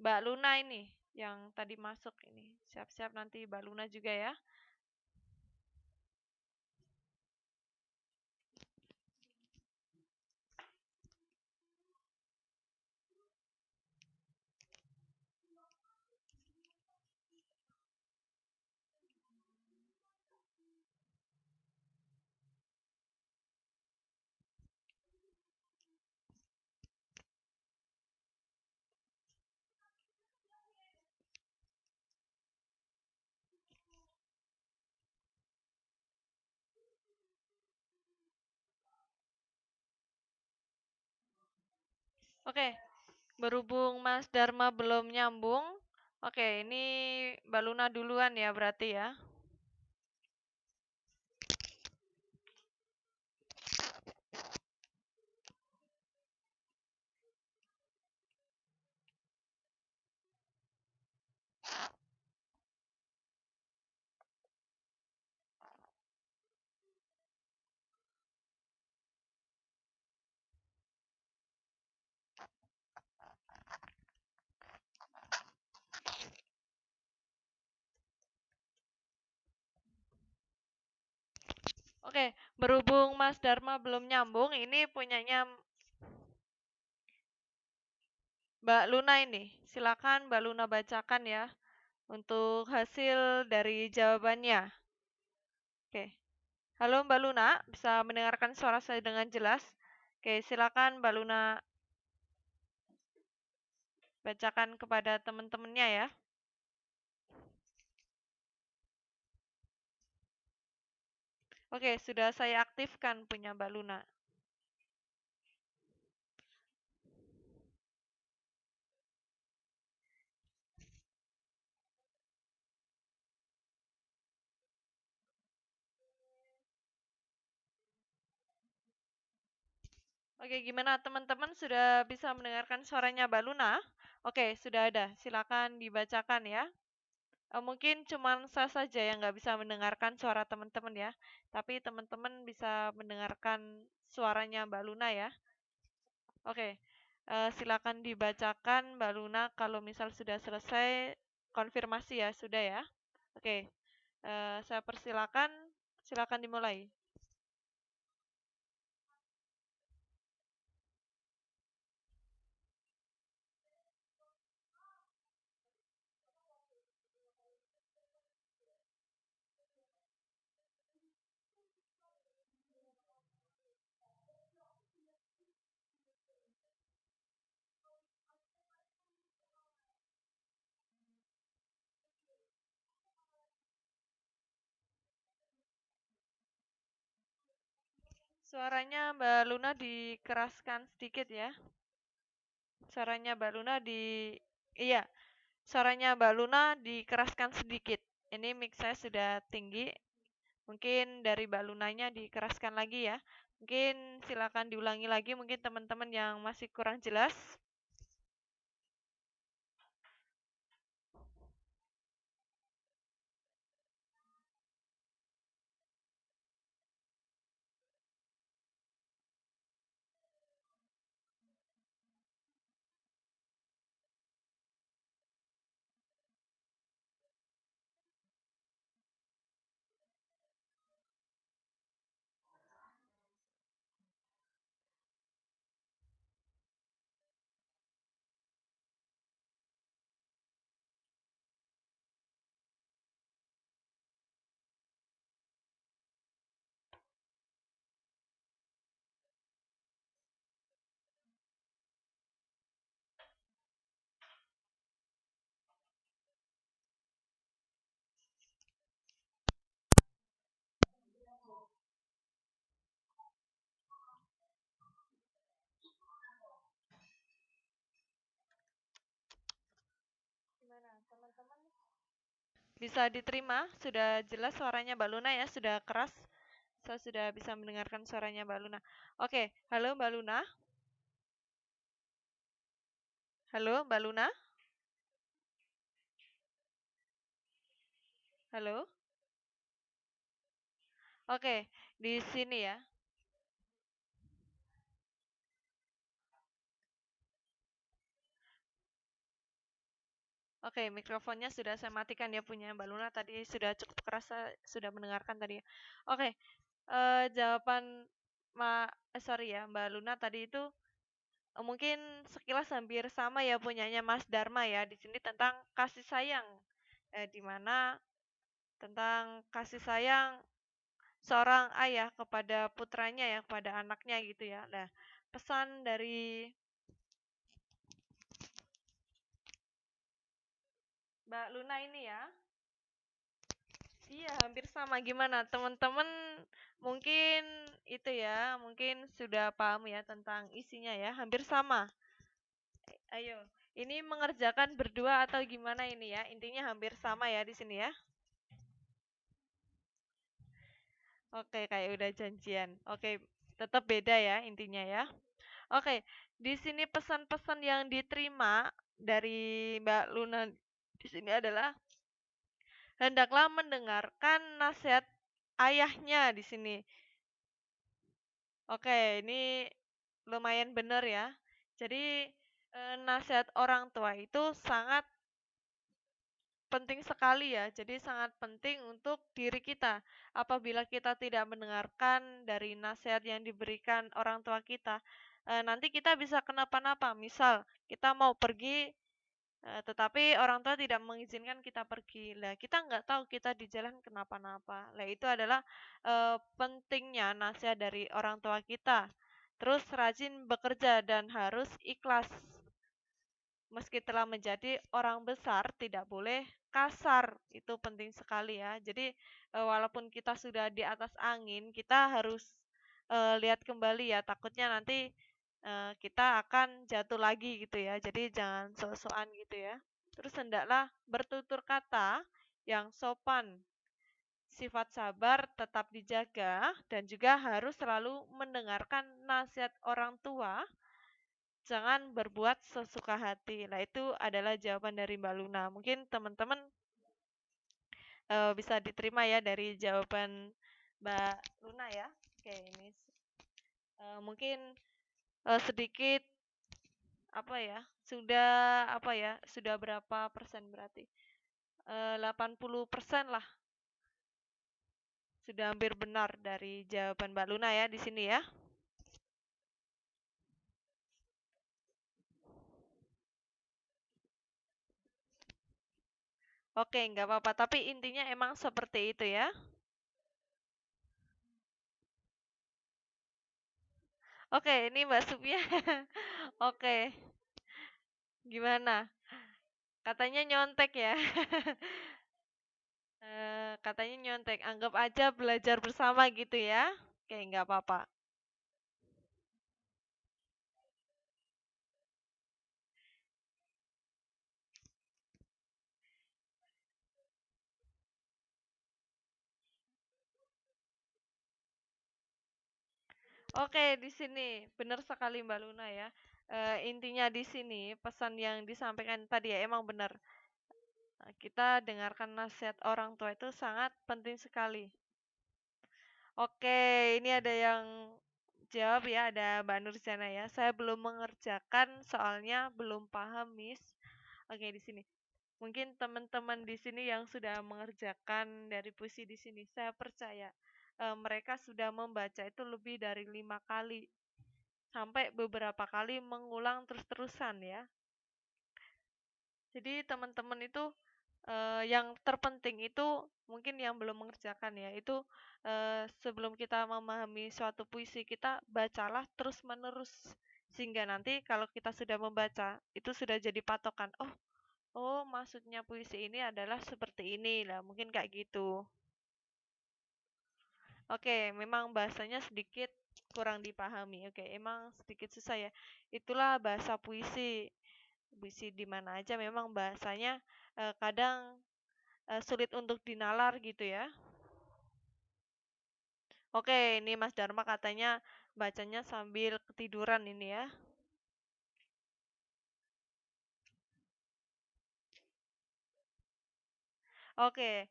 Mbak Luna ini yang tadi masuk ini. Siap-siap nanti Mbak Luna juga ya. Oke, berhubung Mas Dharma belum nyambung, oke, ini Mbak Luna duluan ya berarti ya. Oke, berhubung Mas Dharma belum nyambung, ini punyanya Mbak Luna ini. Silakan Mbak Luna bacakan ya untuk hasil dari jawabannya. Oke. Halo Mbak Luna, bisa mendengarkan suara saya dengan jelas? Oke, silakan Mbak Luna bacakan kepada teman-temannya ya. Oke, sudah saya aktifkan punya Mbak Luna. Oke, gimana teman-teman sudah bisa mendengarkan suaranya Mbak Luna? Oke, sudah ada. Silakan dibacakan ya. Mungkin cuma saya saja yang nggak bisa mendengarkan suara teman-teman ya. Tapi teman-teman bisa mendengarkan suaranya Mbak Luna ya. Oke, silakan dibacakan Mbak Luna kalau misal sudah selesai konfirmasi ya, sudah ya. Oke, saya persilakan, silakan dimulai. Suaranya Mbak Luna dikeraskan sedikit ya. Suaranya Mbak Luna iya, suaranya Mbak Luna dikeraskan sedikit. Ini mic saya sudah tinggi. Mungkin dari Mbak Lunanya dikeraskan lagi ya. Mungkin silakan diulangi lagi mungkin teman-teman yang masih kurang jelas. Gimana, teman-teman? Bisa diterima? Sudah jelas suaranya Mbak Luna ya? Sudah keras? Saya sudah bisa mendengarkan suaranya Mbak Luna. Oke, halo Mbak Luna. Halo Mbak Luna. Halo. Oke, di sini ya. Oke, mikrofonnya sudah saya matikan ya punya Mbak Luna tadi sudah cukup keras, saya sudah mendengarkan tadi. Oke, jawaban sorry ya Mbak Luna tadi itu mungkin sekilas hampir sama ya punyanya Mas Dharma ya di sini tentang kasih sayang, di mana tentang kasih sayang seorang ayah kepada putranya ya kepada anaknya gitu ya. Nah, pesan dari Mbak Luna ini ya. Iya, hampir sama. Gimana, teman-teman? Mungkin itu ya, mungkin sudah paham ya tentang isinya ya, hampir sama. Ayo, ini mengerjakan berdua atau gimana ini ya? Intinya hampir sama ya di sini ya. Oke, kayak udah janjian. Oke, tetap beda ya intinya ya. Oke, di sini pesan-pesan yang diterima dari Mbak Luna di sini adalah hendaklah mendengarkan nasihat ayahnya di sini. Oke, ini lumayan benar ya. Jadi nasihat orang tua itu sangat penting sekali ya. Jadi sangat penting untuk diri kita. Apabila kita tidak mendengarkan dari nasihat yang diberikan orang tua kita, nanti kita bisa kenapa-napa. Misal kita mau pergi, tetapi orang tua tidak mengizinkan kita pergi. Lah kita nggak tahu kita di jalan kenapa-napa. Lah itu adalah pentingnya nasihat dari orang tua kita. Terus rajin bekerja dan harus ikhlas. Meski telah menjadi orang besar, tidak boleh kasar. Itu penting sekali ya. Jadi, walaupun kita sudah di atas angin, kita harus lihat kembali ya. Takutnya nanti kita akan jatuh lagi gitu ya. Jadi jangan sok-sokan gitu ya. Terus hendaklah bertutur kata yang sopan. Sifat sabar tetap dijaga dan juga harus selalu mendengarkan nasihat orang tua. Jangan berbuat sesuka hati. Nah, itu adalah jawaban dari Mbak Luna. Mungkin teman-teman bisa diterima ya dari jawaban Mbak Luna ya. Oke, ini mungkin sedikit apa ya? Sudah berapa persen berarti? 80% lah. Sudah hampir benar dari jawaban Mbak Luna ya di sini ya. Oke, nggak apa-apa. Tapi intinya emang seperti itu ya. Oke, ini Mbak Supia. Oke, gimana? Katanya nyontek ya. Katanya nyontek. Anggap aja belajar bersama gitu ya. Oke, nggak apa-apa. Oke, di sini benar sekali Mbak Luna ya. Intinya di sini pesan yang disampaikan tadi ya emang benar. Kita dengarkan nasihat orang tua itu sangat penting sekali. Oke, ini ada yang jawab ya, ada Mbak Nurjana ya. Saya belum mengerjakan soalnya belum paham, Miss. Oke, di sini. Mungkin teman-teman di sini yang sudah mengerjakan dari puisi di sini, saya percaya mereka sudah membaca itu lebih dari 5 kali, sampai beberapa kali mengulang terus-terusan ya. Jadi teman-teman itu yang terpenting itu mungkin yang belum mengerjakan ya, itu sebelum kita memahami suatu puisi, kita bacalah terus-menerus. Sehingga nanti kalau kita sudah membaca, itu sudah jadi patokan. Oh, oh, maksudnya puisi ini adalah seperti ini lah, mungkin kayak gitu. Oke, memang bahasanya sedikit kurang dipahami. Oke, emang sedikit susah ya. Itulah bahasa puisi. Puisi di mana aja memang bahasanya kadang sulit untuk dinalar gitu ya. Oke, ini Mas Dharma katanya bacanya sambil ketiduran ini ya. Oke,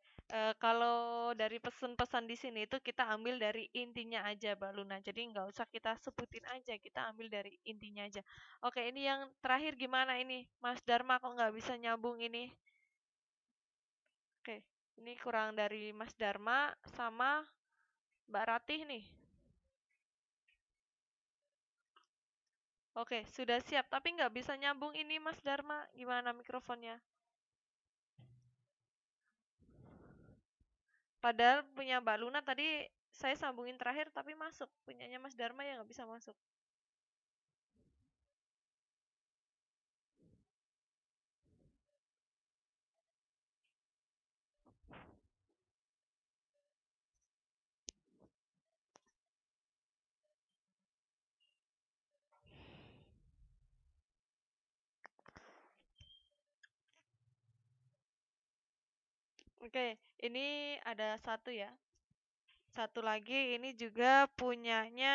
kalau dari pesan-pesan di sini itu kita ambil dari intinya aja, Mbak Luna. Jadi nggak usah kita sebutin aja, kita ambil dari intinya aja. Oke, ini yang terakhir gimana ini? Mas Dharma kok nggak bisa nyambung ini? Oke, ini kurang dari Mas Dharma sama Mbak Ratih nih. Oke, sudah siap, tapi nggak bisa nyambung ini Mas Dharma. Gimana mikrofonnya? Padahal punya Mbak Luna tadi saya sambungin terakhir tapi masuk. Punyanya Mas Dharma ya nggak bisa masuk. Oke, ini ada satu ya. Satu lagi ini juga punyanya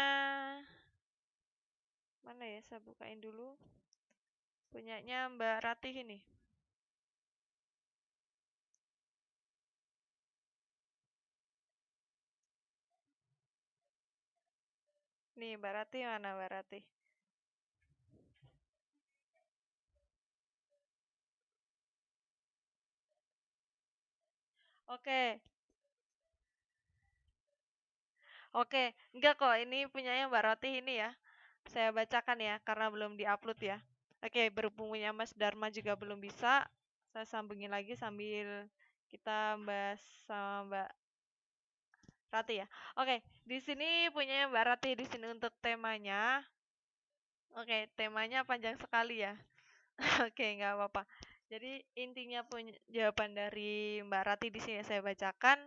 mana ya? Saya bukain dulu. Punyanya Mbak Ratih ini. Nih, Mbak Ratih mana Mbak Ratih? Oke, oke. Enggak kok, ini punyanya Mbak Ratih ini ya. Saya bacakan ya, karena belum diupload ya. Oke, berhubung punya Mas Dharma juga belum bisa, saya sambungin lagi sambil kita bahas sama Mbak Ratih ya. Oke, di sini punyanya Mbak Ratih di sini untuk temanya. Oke, temanya panjang sekali ya. Oke, nggak apa-apa. Jadi intinya punya jawaban dari Mbak Rati di sini saya bacakan.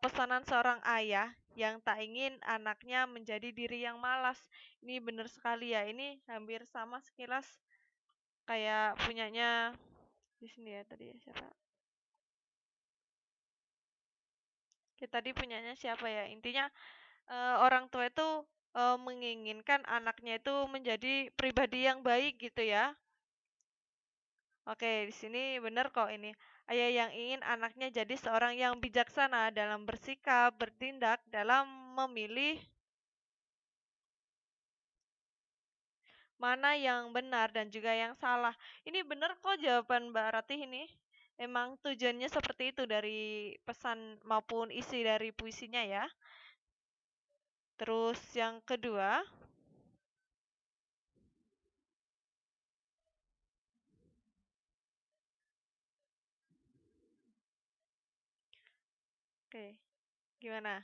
Pesanan seorang ayah yang tak ingin anaknya menjadi diri yang malas. Ini benar sekali ya. Ini hampir sama sekilas kayak punyanya di sini ya tadi ya, siapa? Kita tadi punyanya siapa ya? Intinya orang tua itu menginginkan anaknya itu menjadi pribadi yang baik gitu ya. Oke, di sini benar kok ini. Ayah yang ingin anaknya jadi seorang yang bijaksana dalam bersikap, bertindak, dalam memilih mana yang benar dan juga yang salah. Ini benar kok jawaban Mbak Ratih ini. Emang tujuannya seperti itu dari pesan maupun isi dari puisinya ya. Terus yang kedua, oke, gimana?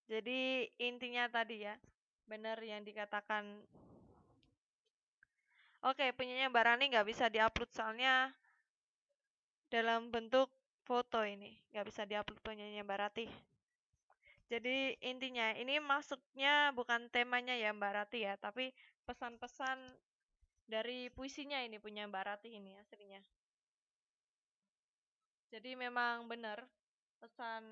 Jadi intinya tadi ya, benar yang dikatakan. Oke, punyanya Mbak Rani nggak bisa diupload soalnya dalam bentuk foto ini. Nggak bisa diupload punyanya Mbak Rati. Jadi intinya ini masuknya bukan temanya ya Mbak Rati ya, tapi pesan-pesan dari puisinya ini punya Mbak Rati ini aslinya. Jadi memang benar pesan.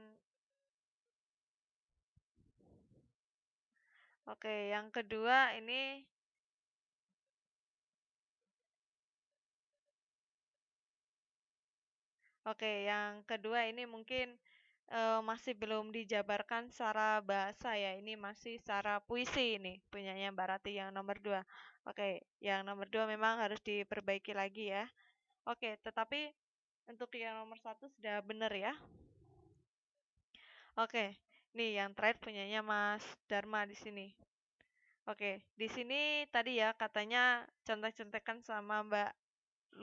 Oke, yang kedua ini. Oke, yang kedua ini mungkin masih belum dijabarkan secara bahasa ya. Ini masih secara puisi ini punyanya Mbak Rati yang nomor dua. Oke, yang nomor dua memang harus diperbaiki lagi ya. Oke, tetapi untuk yang nomor satu sudah benar ya. Oke, nih yang terakhir punyanya Mas Dharma di sini. Oke, di sini tadi ya katanya contek-contekan sama Mbak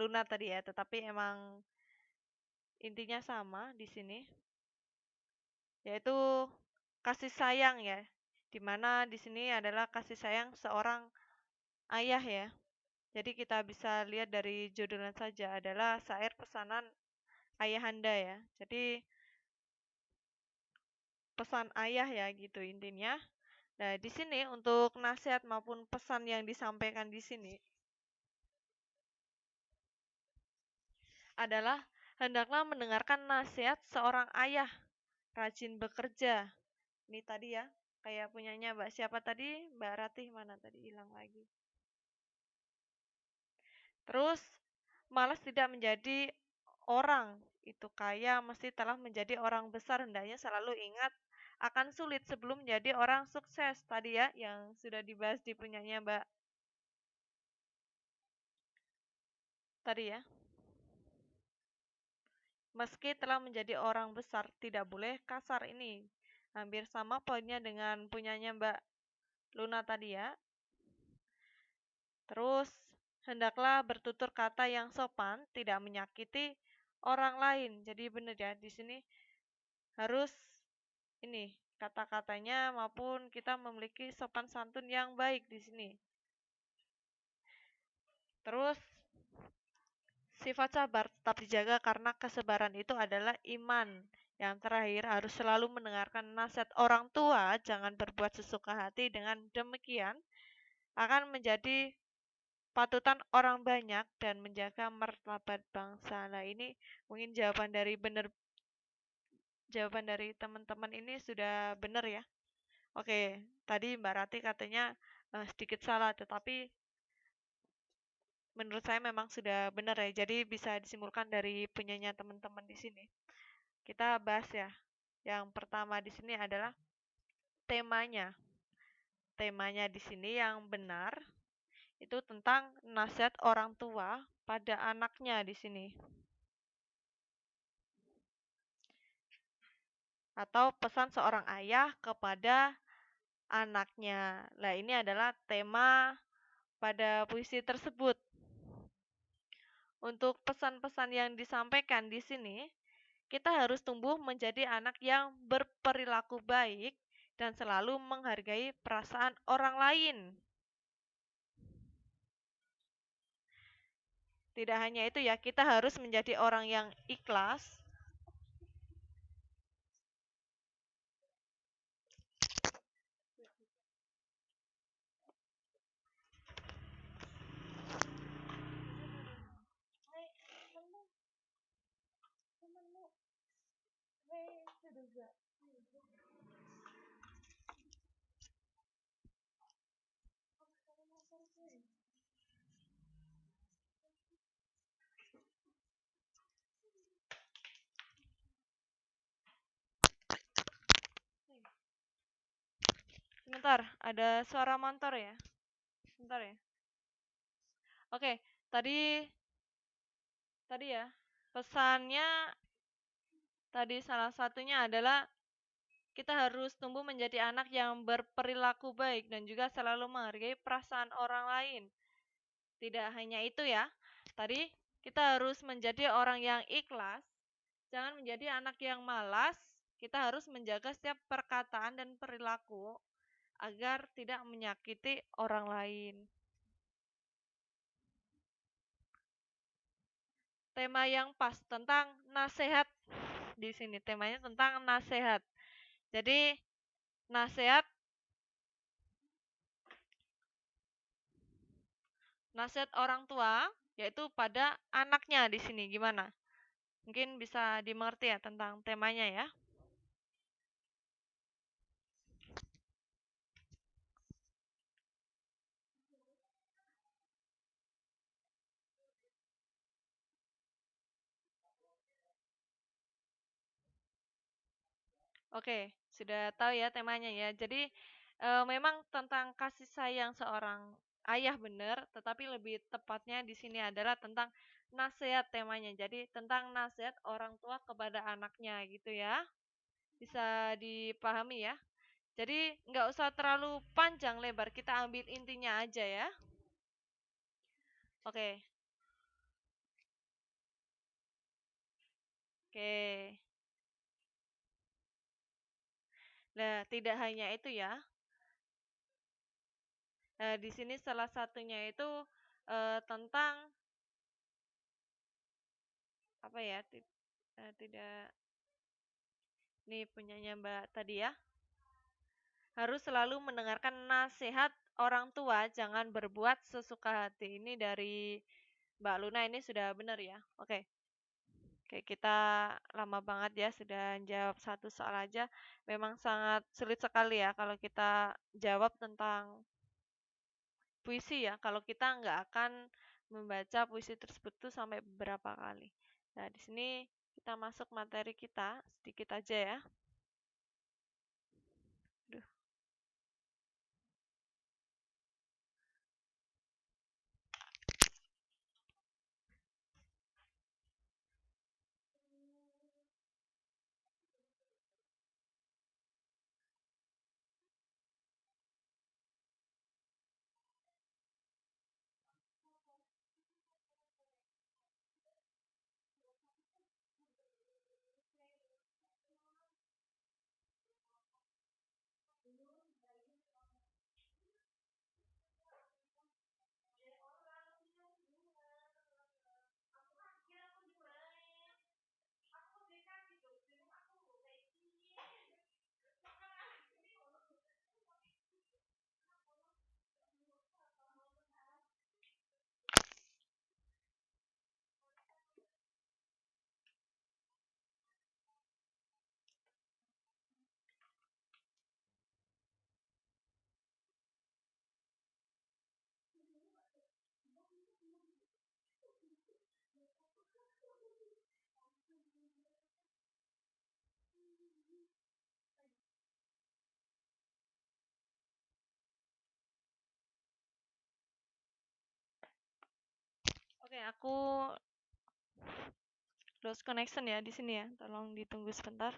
Luna tadi ya, tetapi emang intinya sama di sini. Yaitu kasih sayang ya. Dimana di sini adalah kasih sayang seorang ayah ya. Jadi kita bisa lihat dari judulnya saja adalah syair pesanan ayahanda ya. Jadi pesan ayah ya gitu intinya. Nah, di sini untuk nasihat maupun pesan yang disampaikan di sini adalah hendaklah mendengarkan nasihat seorang ayah rajin bekerja. Ini tadi ya, kayak punyanya Mbak siapa tadi? Mbak Ratih mana tadi hilang lagi. Terus malas tidak menjadi orang itu kaya mesti telah menjadi orang besar, hendaknya selalu ingat akan sulit sebelum menjadi orang sukses tadi ya yang sudah dibahas di punyanya Mbak tadi ya. Meski telah menjadi orang besar tidak boleh kasar ini. Hampir sama poinnya dengan punyanya Mbak Luna tadi ya. Terus hendaklah bertutur kata yang sopan, tidak menyakiti orang lain. Jadi benar ya di sini harus ini kata-katanya maupun kita memiliki sopan santun yang baik di sini. Terus sifat sabar tetap dijaga karena kesabaran itu adalah iman. Yang terakhir harus selalu mendengarkan nasihat orang tua, jangan berbuat sesuka hati dengan demikian akan menjadi patutan orang banyak dan menjaga martabat bangsa. Nah, ini mungkin jawaban dari teman-teman ini sudah benar ya. Oke, tadi Mbak Rati katanya sedikit salah, tetapi menurut saya memang sudah benar ya. Jadi bisa disimpulkan dari punyanya teman-teman di sini. Kita bahas ya. Yang pertama di sini adalah temanya. Temanya di sini yang benar itu tentang nasihat orang tua pada anaknya di sini. Atau pesan seorang ayah kepada anaknya. Nah, ini adalah tema pada puisi tersebut. Untuk pesan-pesan yang disampaikan di sini, kita harus tumbuh menjadi anak yang berperilaku baik dan selalu menghargai perasaan orang lain. Tidak hanya itu ya, kita harus menjadi orang yang ikhlas. Sebentar, ada suara motor ya. Sebentar ya. Oke, tadi ya, pesannya tadi salah satunya adalah kita harus tumbuh menjadi anak yang berperilaku baik dan juga selalu menghargai perasaan orang lain. Tidak hanya itu ya, tadi kita harus menjadi orang yang ikhlas, jangan menjadi anak yang malas. Kita harus menjaga setiap perkataan dan perilaku agar tidak menyakiti orang lain. Tema yang pas tentang nasihat di sini, temanya tentang nasihat. Jadi nasihat orang tua yaitu pada anaknya di sini gimana? Mungkin bisa dimengerti ya tentang temanya ya. Oke, sudah tahu ya temanya ya. Jadi memang tentang kasih sayang seorang ayah benar, tetapi lebih tepatnya di sini adalah tentang nasihat temanya. Jadi tentang nasihat orang tua kepada anaknya gitu ya. Bisa dipahami ya. Jadi nggak usah terlalu panjang lebar, kita ambil intinya aja ya. Oke, oke. Nah, tidak hanya itu ya. Nah, di sini salah satunya itu tentang apa ya? Tidak, nih punyanya Mbak tadi ya. Harus selalu mendengarkan nasihat orang tua, jangan berbuat sesuka hati. Ini dari Mbak Luna, ini sudah benar ya. Oke. Oke, kita lama banget ya sudah jawab satu soal aja. Memang sangat sulit sekali ya kalau kita jawab tentang puisi ya. Kalau kita nggak akan membaca puisi tersebut tuh sampai beberapa kali. Nah, di sini kita masuk materi kita sedikit aja ya. Duh. Oke, aku lost connection ya di sini ya. Tolong ditunggu sebentar.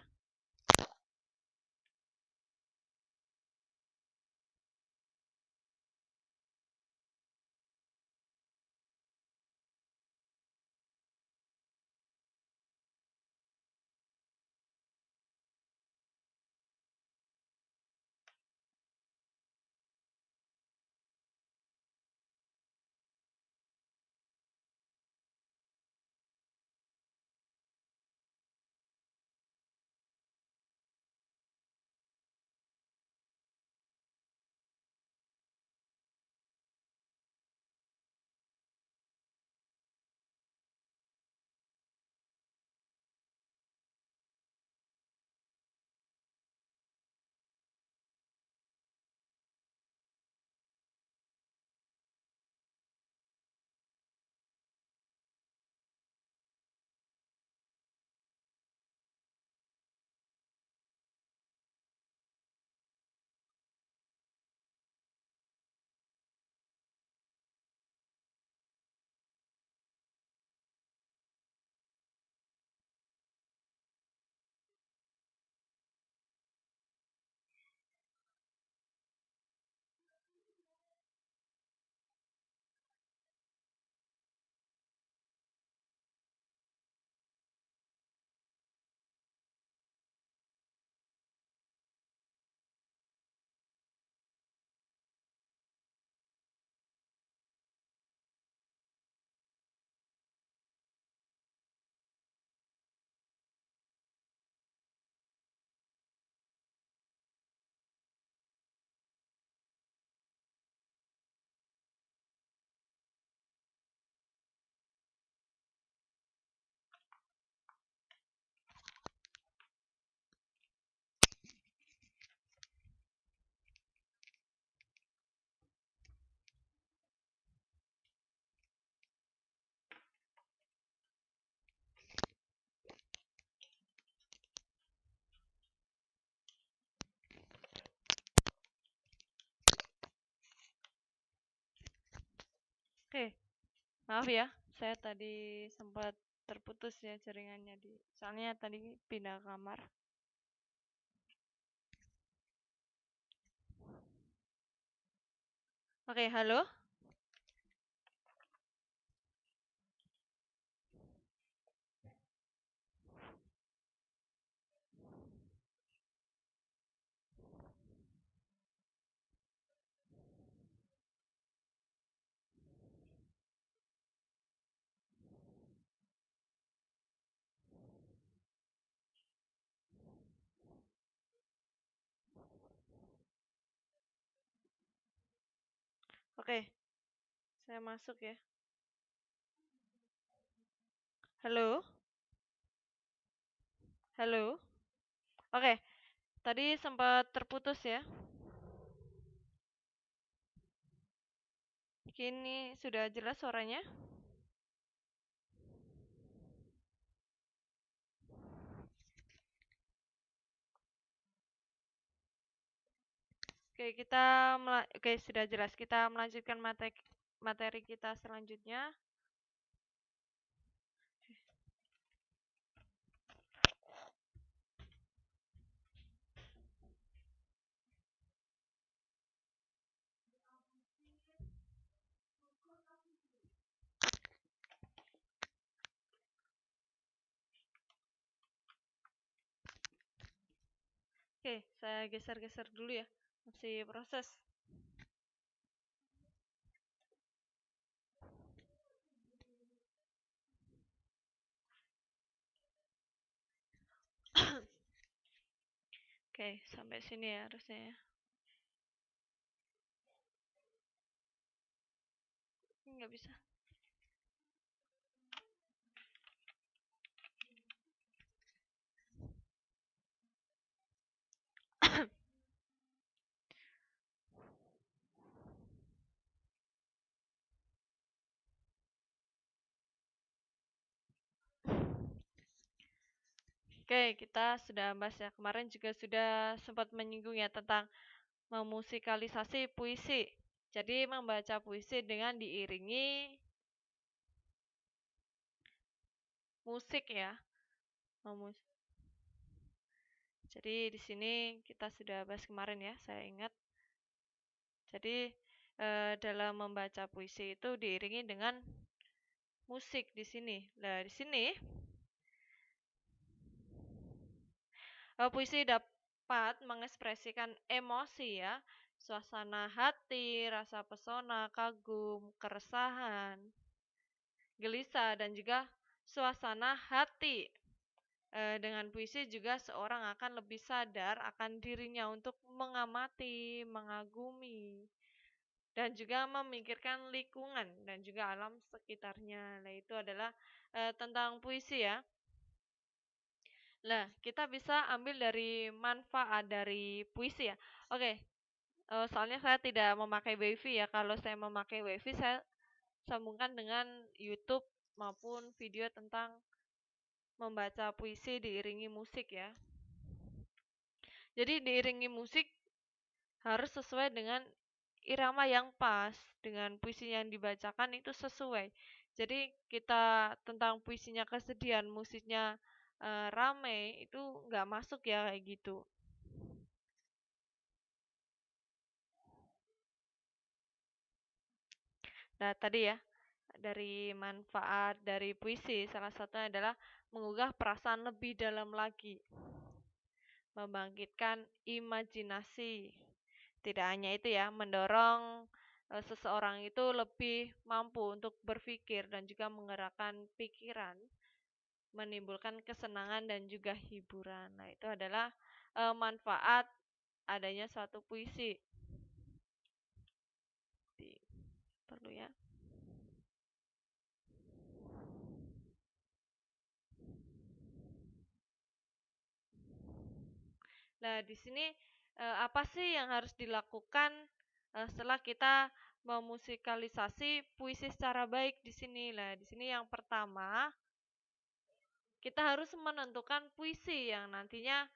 Oke, maaf ya. Saya tadi sempat terputus ya jaringannya soalnya tadi pindah kamar. Oke, halo. Oke, saya masuk ya. Halo. Halo. Oke, tadi sempat terputus ya. Kini sudah jelas suaranya? Oke, oke, sudah jelas. Kita melanjutkan materi kita selanjutnya. Oke, saya geser-geser dulu ya. Masih proses. Oke, sampai sini ya harusnya ya. Nggak bisa. Oke, kita sudah bahas ya. Kemarin juga sudah sempat menyinggung ya tentang memusikalisasi puisi. Jadi membaca puisi dengan diiringi musik ya. Jadi di sini kita sudah bahas kemarin ya, saya ingat. Jadi dalam membaca puisi itu diiringi dengan musik di sini. Nah, di sini puisi dapat mengekspresikan emosi ya, suasana hati, rasa pesona, kagum, keresahan, gelisah, dan juga suasana hati. Dengan puisi juga seorang akan lebih sadar akan dirinya untuk mengamati, mengagumi, dan juga memikirkan lingkungan dan juga alam sekitarnya. Nah, itu adalah tentang puisi ya. Nah, kita bisa ambil dari manfaat dari puisi ya. Oke, soalnya saya tidak memakai WiFi ya. Kalau saya memakai WiFi, saya sambungkan dengan YouTube maupun video tentang membaca puisi diiringi musik ya. Jadi diiringi musik harus sesuai dengan irama yang pas, dengan puisi yang dibacakan itu sesuai. Jadi kita tentang puisinya kesedihan, musiknya rame, itu nggak masuk ya kayak gitu. Nah tadi ya, dari manfaat dari puisi, salah satunya adalah menggugah perasaan lebih dalam lagi, membangkitkan imajinasi. Tidak hanya itu ya, mendorong seseorang itu lebih mampu untuk berpikir dan juga menggerakkan pikiran, menimbulkan kesenangan dan juga hiburan. Nah, itu adalah manfaat adanya suatu puisi. Perlu ya. Nah, di sini apa sih yang harus dilakukan setelah kita memusikalisasi puisi secara baik di sini? Nah, di sini yang pertama, kita harus menentukan puisi yang nantinya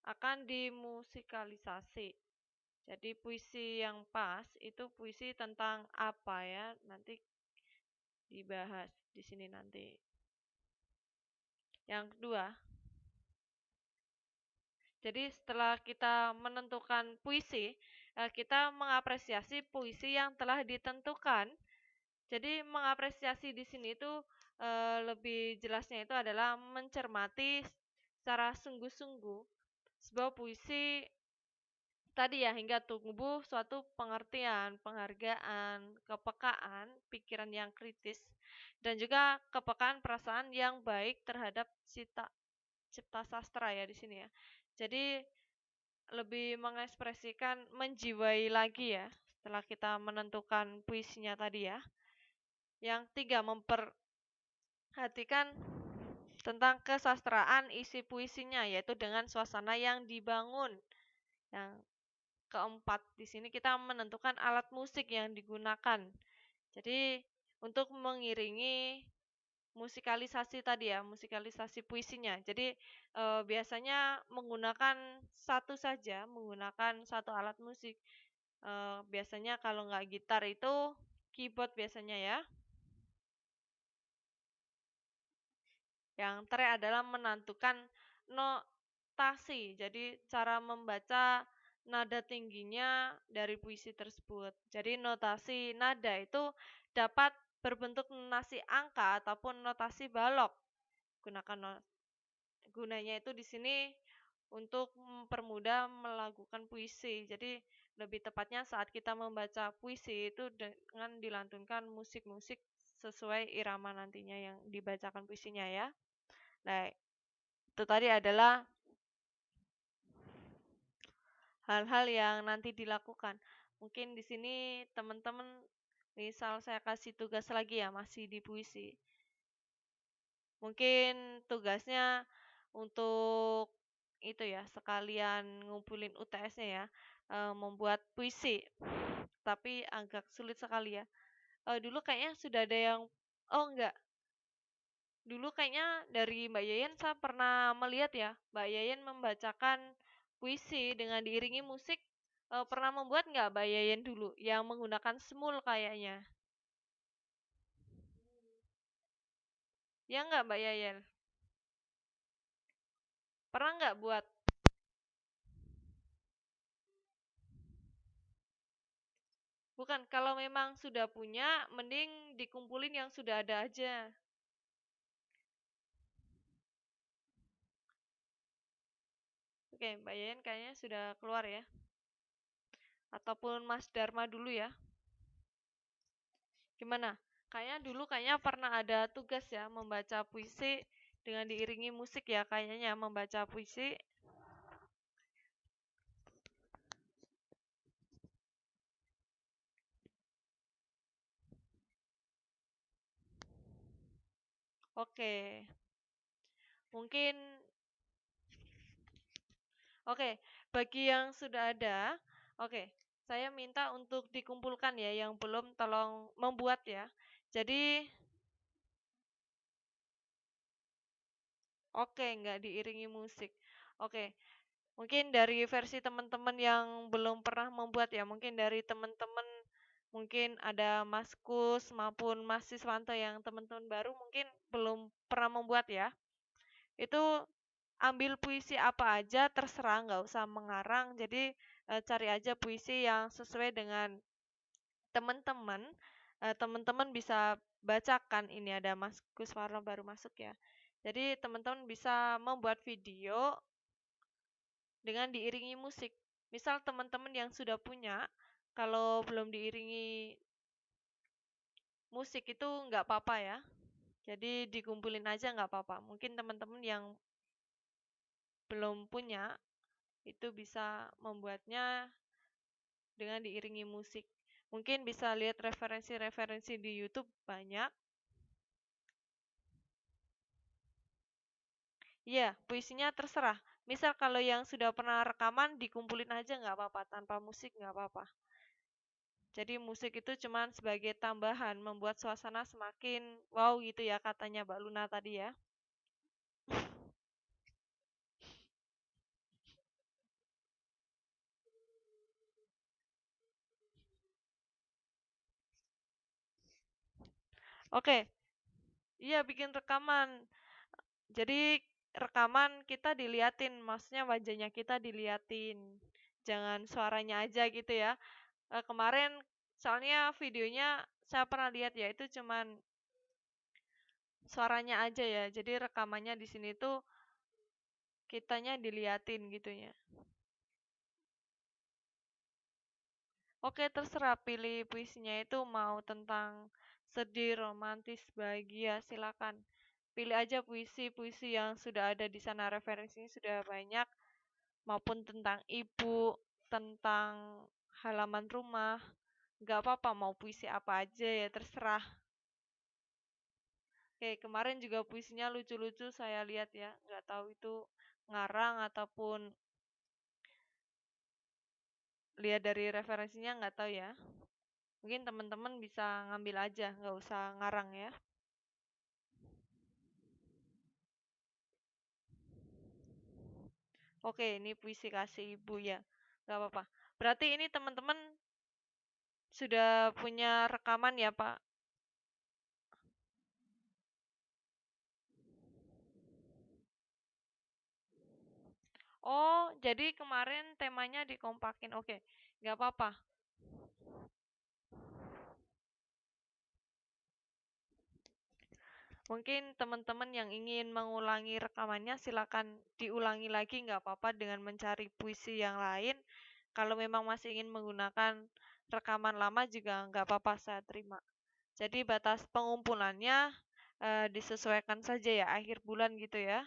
akan dimusikalisasi. Jadi puisi yang pas itu puisi tentang apa ya? Nanti dibahas di sini nanti. Yang kedua, jadi setelah kita menentukan puisi, kita mengapresiasi puisi yang telah ditentukan. Jadi mengapresiasi di sini itu lebih jelasnya itu adalah mencermati secara sungguh-sungguh sebuah puisi tadi ya hingga tumbuh suatu pengertian, penghargaan, kepekaan, pikiran yang kritis, dan juga kepekaan perasaan yang baik terhadap cipta sastra ya di sini ya. Jadi lebih mengekspresikan menjiwai lagi ya setelah kita menentukan puisinya tadi ya. Yang tiga, memperhatikan tentang kesastraan isi puisinya yaitu dengan suasana yang dibangun. Yang keempat, di sini kita menentukan alat musik yang digunakan. Jadi untuk mengiringi musikalisasi tadi ya, musikalisasi puisinya. Jadi biasanya menggunakan satu saja, menggunakan satu alat musik. Biasanya kalau nggak gitar itu keyboard biasanya ya. Yang terakhir adalah menentukan notasi. Jadi cara membaca nada tingginya dari puisi tersebut. Jadi notasi nada itu dapat berbentuk notasi angka ataupun notasi balok. Gunakan gunanya itu di sini untuk mempermudah melakukan puisi. Jadi lebih tepatnya saat kita membaca puisi itu dengan dilantunkan musik-musik sesuai irama nantinya yang dibacakan puisinya ya. Nah, itu tadi adalah hal-hal yang nanti dilakukan. Mungkin di sini teman-teman misal saya kasih tugas lagi ya masih di puisi. Mungkin tugasnya untuk itu ya sekalian ngumpulin UTS-nya ya, membuat puisi. Tapi agak sulit sekali ya. Dulu kayaknya sudah ada yang oh enggak, dulu kayaknya dari Mbak Yayan saya pernah melihat ya, Mbak Yayan membacakan puisi dengan diiringi musik. Pernah membuat nggak Mbak Yayan dulu yang menggunakan semul kayaknya? Ya nggak Mbak Yayel? Pernah nggak buat? Bukan, kalau memang sudah punya, mending dikumpulin yang sudah ada aja. Oke, Mbak Yayel kayaknya sudah keluar ya. Ataupun Mas Dharma dulu ya. Gimana? Kayaknya pernah ada tugas ya, membaca puisi dengan diiringi musik ya, kayaknya membaca puisi. Oke, mungkin oke, bagi yang sudah ada, oke, saya minta untuk dikumpulkan ya, yang belum tolong membuat ya. Jadi, oke, nggak diiringi musik. Oke, mungkin dari versi teman-teman yang belum pernah membuat ya, mungkin dari teman-teman, mungkin ada Mas Kus maupun Mas Siswanto yang teman-teman baru mungkin belum pernah membuat ya. Itu ambil puisi apa aja terserah, nggak usah mengarang. Jadi cari aja puisi yang sesuai dengan teman-teman. Teman-teman bisa bacakan, ini ada Mas Guswarno baru masuk ya. Jadi teman-teman bisa membuat video dengan diiringi musik. Misal teman-teman yang sudah punya, kalau belum diiringi musik itu nggak apa-apa ya. Jadi dikumpulin aja nggak apa-apa. Mungkin teman-teman yang belum punya itu bisa membuatnya dengan diiringi musik. Mungkin bisa lihat referensi-referensi di YouTube banyak. Iya, puisinya terserah. Misal kalau yang sudah pernah rekaman dikumpulin aja nggak apa-apa, tanpa musik nggak apa-apa. Jadi musik itu cuma sebagai tambahan, membuat suasana semakin wow gitu ya katanya Mbak Luna tadi ya. Oke, iya bikin rekaman. Jadi rekaman kita diliatin, maksudnya wajahnya kita diliatin. Jangan suaranya aja gitu ya. Kemarin soalnya videonya saya pernah lihat ya, itu cuman suaranya aja ya. Jadi rekamannya di sini tuh kitanya diliatin gitu ya. Oke, terserah pilih puisinya itu mau tentang sedih, romantis, bahagia, silakan. Pilih aja puisi-puisi yang sudah ada di sana, referensinya sudah banyak, maupun tentang ibu, tentang halaman rumah. Gak apa-apa, mau puisi apa aja ya, terserah. Oke, kemarin juga puisinya lucu-lucu saya lihat ya. Nggak tahu itu ngarang ataupun lihat dari referensinya nggak tahu ya. Mungkin teman-teman bisa ngambil aja, nggak usah ngarang ya. Oke, ini puisi kasih ibu ya. Nggak apa-apa. Berarti ini teman-teman sudah punya rekaman ya, Pak? Oh, jadi kemarin temanya dikompakin. Oke, nggak apa-apa. Mungkin teman-teman yang ingin mengulangi rekamannya silakan diulangi lagi, nggak apa-apa dengan mencari puisi yang lain. Kalau memang masih ingin menggunakan rekaman lama juga nggak apa-apa, saya terima. Jadi batas pengumpulannya disesuaikan saja ya, akhir bulan gitu ya.